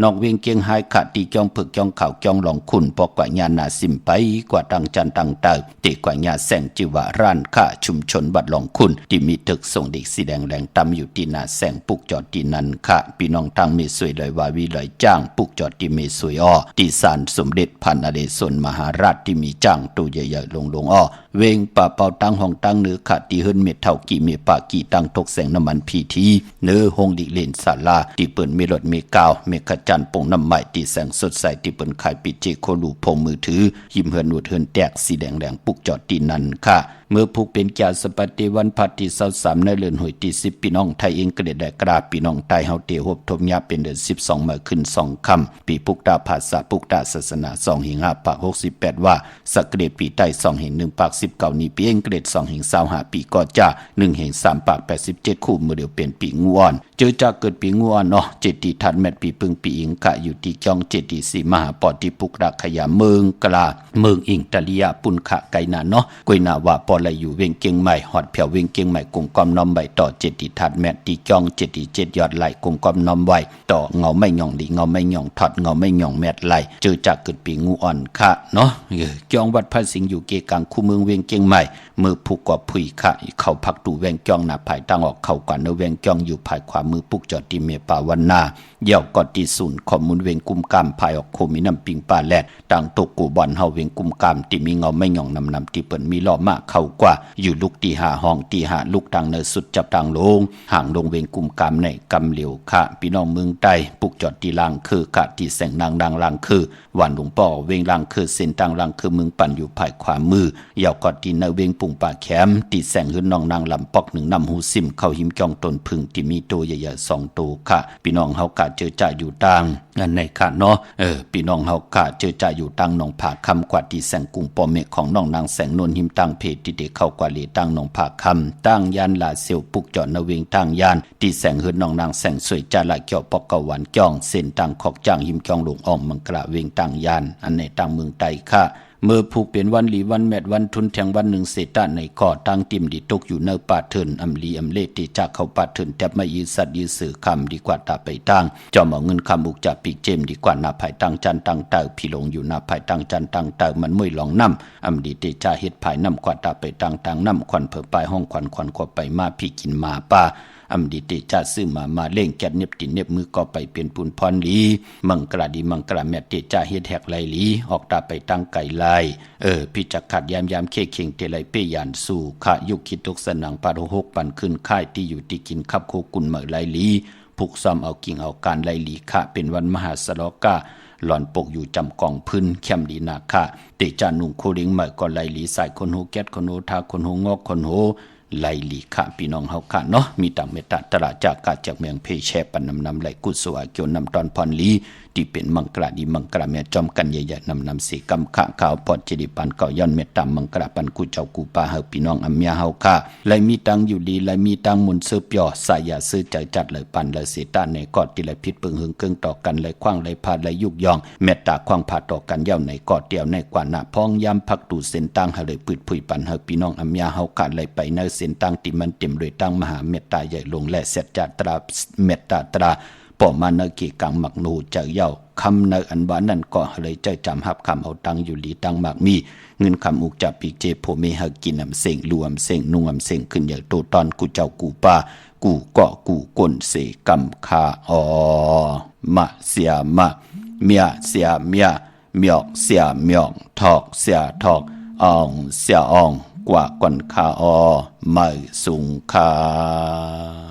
นอกเวียงเกียงหายขะตีจ้องผึกจ้องข่าวจ้องหลองคุณปอกกว่าญาณาสิมไปกว่าตังจันตังเตอตีกว่าญาแสงจิวาร้านค่าชุมชนบัดหลองคุณที่มีตึกส่งเด็กสีแดงแรงตำอยู่ที่นาแสงปุกจอดที่นั่นค่ะพี่น้องทางเมสวยลอยวาวีลอยจ้างปุกจอดที่เมสวยที่ศาลสมเด็จพันอเดชนมหาราชที่มีจ้างตู้ใหญ่ๆลงเวงป่าเป่าตั้งห้องตั้งเนื้อขะตีเฮิรนเม็ดเท่ากี่เมปากี่ตั้งทกแสงน้ำมันพีทีเนื้อหงดิเลนศาลาที่เปิ้นมีรถเมกาวเมขจันปงน้ำใหม่ที่แสงสดใสที่เปิ้นขายปิเจโคลูพงมือถือยิ้มเฮิรนหนวดเฮิรนแตกสีแดงปุกจอดที่นั่นค่ะเมื่อผูกเป็นแก่สปฏิวันพัดที่23ในเดือนหวยที่10พี่น้องไทยเองก็ได้กราบพี่น้องไทยเฮาเตฮบทมยาเป็นเดือน12มาขึ้น2ค่ำปีปุกตาภาษาปุกตาศาสนา2หิง5ปาก68ว่าสักเกรดปีใต้2หิง1ปาก19นี้ปีเองเกรด2หิง25ปีก็จะ1หิง3ปาก87คู่มื้อเดียวเป็นปีงูอ่อนเจอจากเกิดปีงูอ่อนเนาะเจดีทันแม่ปีปึงปีอิงกะอยู่ที่จ้องเจดีสีมหาปอที่ปุกราขยาเมืองกลาเมืองอิงตะลิยาปุนขะไกนาเนาะกวยนาว่าปอไหลอยู่เวียงเกียงใหม่หอดเพียวเวียงเกียงใหม่กลุ่มกอมน้อมใบต่อเจดีทัดแมตตีจ้องเจดี7ยอดไหลกลุ่มกอมน้อมไว้ต่อเงาไม่หย่องดีเงาไม่หย่องถอดเงาไม่หย่องแมตไหลเจอจากเกิดปีงูอ่อนค่ะเนาะจ้องวัดพระสิงห์อยู่เกกังคู่เมืองเวียงเกียงใหม่มือผูกกว่าผุยค่ะเข้าพักตูแวงจ้องหน้าภายตั้งออกเข้ากว่าเนแวงจ้องอยู่ภายขวามือปุกจอดที่เมปาวันนาเย่ากอดที่ศูนย์ข้อมูลเวียงกุมกามภายออกโคมีน้ำปิงปลาแลดต่างตกกูบอลเฮาเวียงกุมกามที่มีเงาไม่หย่องนำที่เปิ้นมีล้อมากเข้ากว่าอยู่ลูกตีหาห้องตีหาลูกทางเนสุดจับทางลงห่างลงเวียงกุมกามในกำเหลียวค่ะพี่น้องเมืองใต้ปุกจอดที่ลางคือค่ะที่แสงนางดังลางคือวันหลวงป่อเวียงลางคือเส้นทางลางคือเมืองปั่นอยู่ภายขวามือเย่ากอดที่เนเวียงปุ่งป่าแคมที่แสงหื้นน้องนางลำปอกหนึ่งนำหูซิมเข้าหิมจองตนพึ่งที่มีตัวใหญ่ๆ2ตัวค่ะพี่น้องเฮากะเจอจ่าอยู่ต่างอันในค่ะเนาะพี่น้องเฮากะเจอจ่าอยู่ต่างหนองผาคำกว่าที่แสงกุ้งปอเมฆของน้องนางแสงนวลหิมตั้งเพจที่เด็กเข้ากว่าเลตั้งหนองผาคำตั้งยานลาเซียวปุกจอดนเวียงตั้งยานที่แสงหื้นน้องนางแสงสวยจ่าละเกี่ยวปอกกะหวานจ้องเส้นตั้งขอกจ้างหิมจองหลวงอ้อมมังกระเวียงตั้งยานอันในตั้งเมืองใต้ค่ะ เมื่อผูกเป็นวันหลีวันแมดวันทุนแทงวันหนึ่งเศษในก่อตั้งติมดีตกอยู่เนป่าเถินอำลีอำเลติจากเขาป่าเถินแทบไม่ยืสัตย์ยืสื่อคำดีกว่าตาไปตั้งจอมเอาเงินคำอุกจะปีกเจมดีกว่านาภายตั้งจันตั้งเต่าพี่หลงอยู่นาภายตั้งจันตั้งเต่ามันมุ่ยหลองน้ำอำดีติจาเฮ็ดภายน้ำกว่าตาไปตั้งตั้งน้ำควันเผอปลายห้องควันควันกว่าไปมาพี่กินมาป่าอำดีติจาซื้อมาเล่งแกดเน็บติเน็บมือก็ไปเป็นปุนพรลีมังกระดีมังกระแม่ติจาเฮ็ดแหกไหลลีออกตาไปตั้งไก่ลายพี่จักขัดยามเคเข่งเตไลเปยานสู่ขะยุคคิดตกสนังปาโรหกปันขึ้นค่ายที่อยู่ที่กินคับโคกุนเหมอไหลลีผูกซ้อมเอากิ่งเอาการไหลลีขะเป็นวันมหาสลกะหล่อนปกอยู่จำกองพื้นเข้มดีนาคะเตจานุ่งโคริงเหมอก็ไหลลีสายคนโหแก๊ดคนโหทาคนโหงอกคนโหไลลีค่ะพี่น้องเฮาค่ะเนาะมีต่างเมตตาตราจากกาจากเมืองเพแชปันนำไหลกุศลเกี่ยวนำตอนพรลีที่เป็นมังกรดีมังกรแม่จอมกันใหญ่ๆนำสีกำขะข่าวปอดจิริปันเก่าย้อนเมตตามังกรปันกูเจ้ากูปาเฮาพี่น้องอัมยาเฮาค่ะไลมีตังอยู่ดีไลมีตังมุนเสือปยอสายาซื้อใจจัดเลยปันเลยเสตาในกอดที่เลยพิษปึงหึงเกิงต่อกันเลยคว้างเลยพาเลยยุกยองเมตตาคว้างพาต่อกันเย้าในกอดเดียวในกว่าหน้าพ้องย้ำพักตูเส้นตังเฮาเลยปืดผุยปันเฮาพี่น้องอัมยาเฮาค่ะเลยไปในเส้นตังที่มันเต็มด้วยตังมหาเมตตาใหญ่ลงและเสร็จจัตราเมตตาตราปอมาเนกีกังหมักนูเจ้าเย้าคำในอันวานั่นก็เลยใจจำหับคำเอาตังอยู่หลีตังหมากมีเงินคำอุกจับปีเจโพเมหากินอำเสงรวมเสงนุ่งอำเสงขึ้นอย่างโตตอนกูเจ้ากูป้ากูเกาะกูก้นเสกำคาอมะเสียมะเมียเสียเมียเมียกเสียเมียกทอกเสียทอกอ่องเสียอ่องกว่าก่อนคาอไม่สุงคา